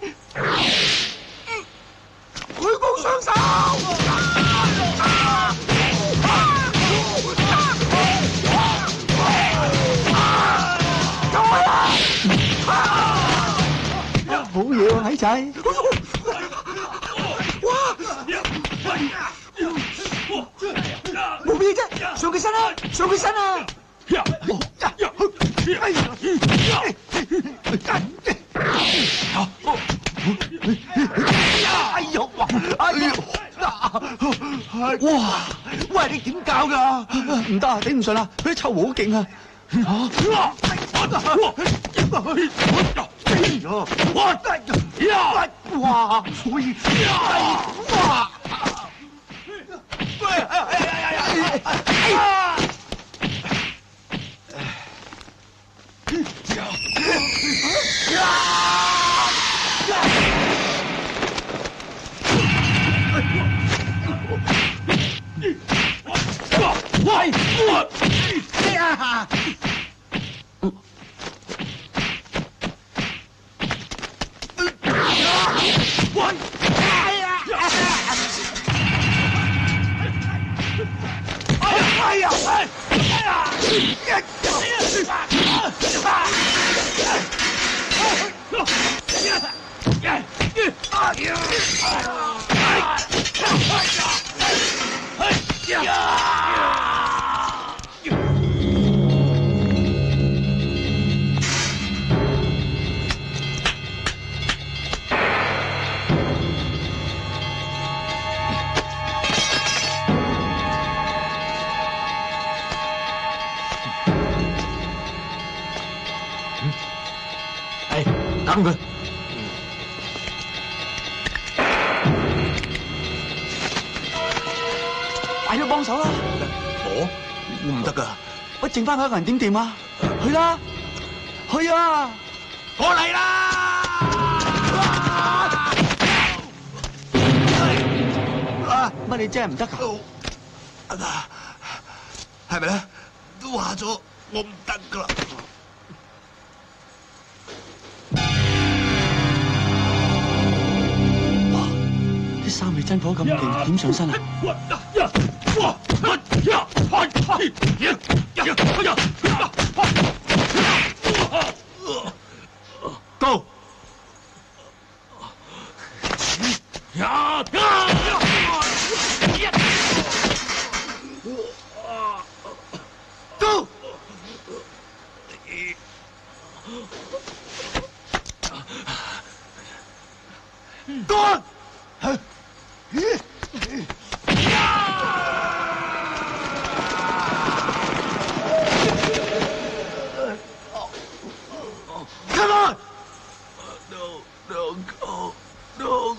舉高雙手！好嘢喎，矮仔！冇咩啫，上佢身啦，上佢身啊！哎呀！哇！喂，你點搞㗎？唔得啊，頂唔順啦，佢啲臭毛好勁啊！哇！所以哇！打佢！快啲幫手啦！我唔得㗎。喂，剩翻佢一個人點掂啊？去啦，去啊！我嚟啦！乜你真係唔得㗎？係咪咧？都話咗我唔得噶啦！啲三味真火咁勁，點上身啊？到！到！幹！Come on! No, go, no.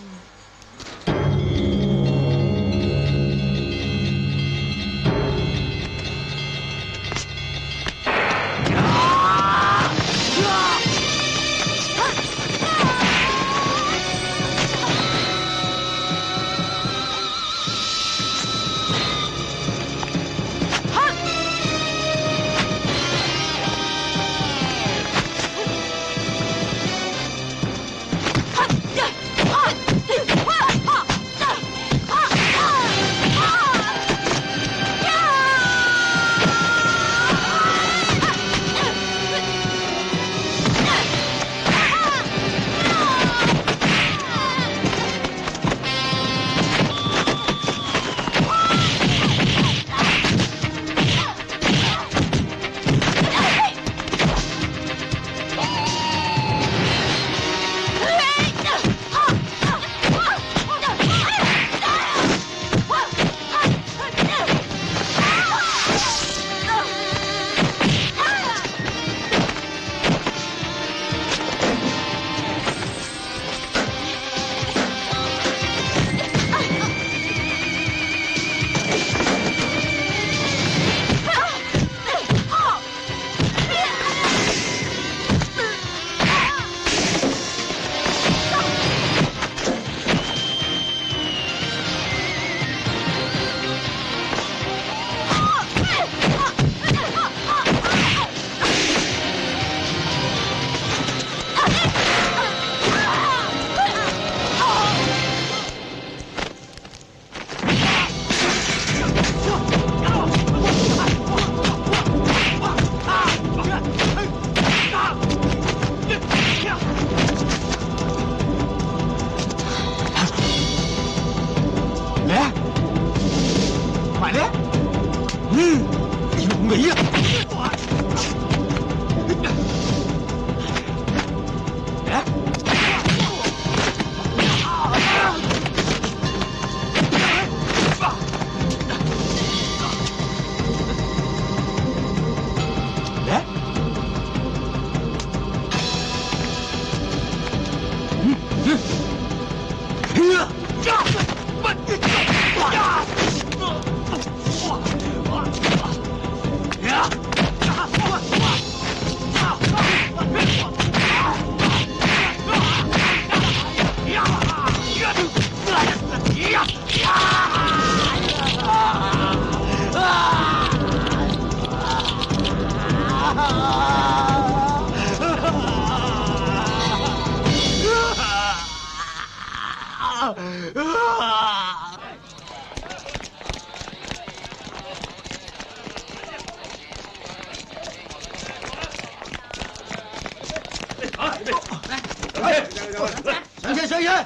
上車上車！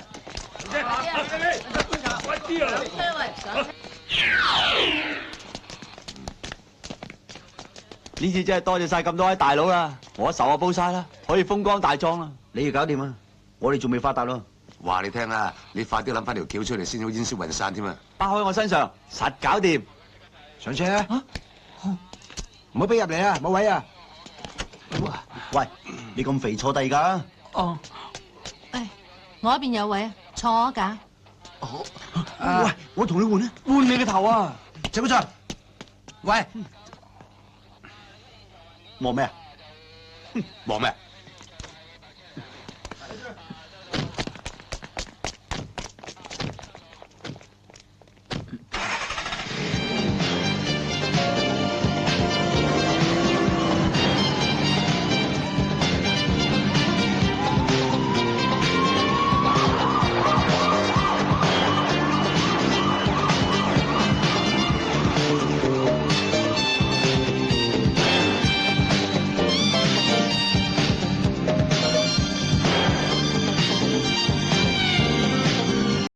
快啲啊！呢次真係多謝晒咁多位大佬啦，我仇啊報晒啦，可以風光大葬啦。你要搞掂啊！我哋仲未發達咯。話你聽啦，你快啲諗翻條橋出嚟先好煙消雲散添啊！包喺我身上，實搞掂。上車啊！唔好俾入嚟啊！冇位啊！喂，你咁肥坐第㗎？哦，誒，我嗰邊有位啊，坐我架。喂，我同你換啊！換你個頭啊！謝寶才，喂，望咩啊？望咩？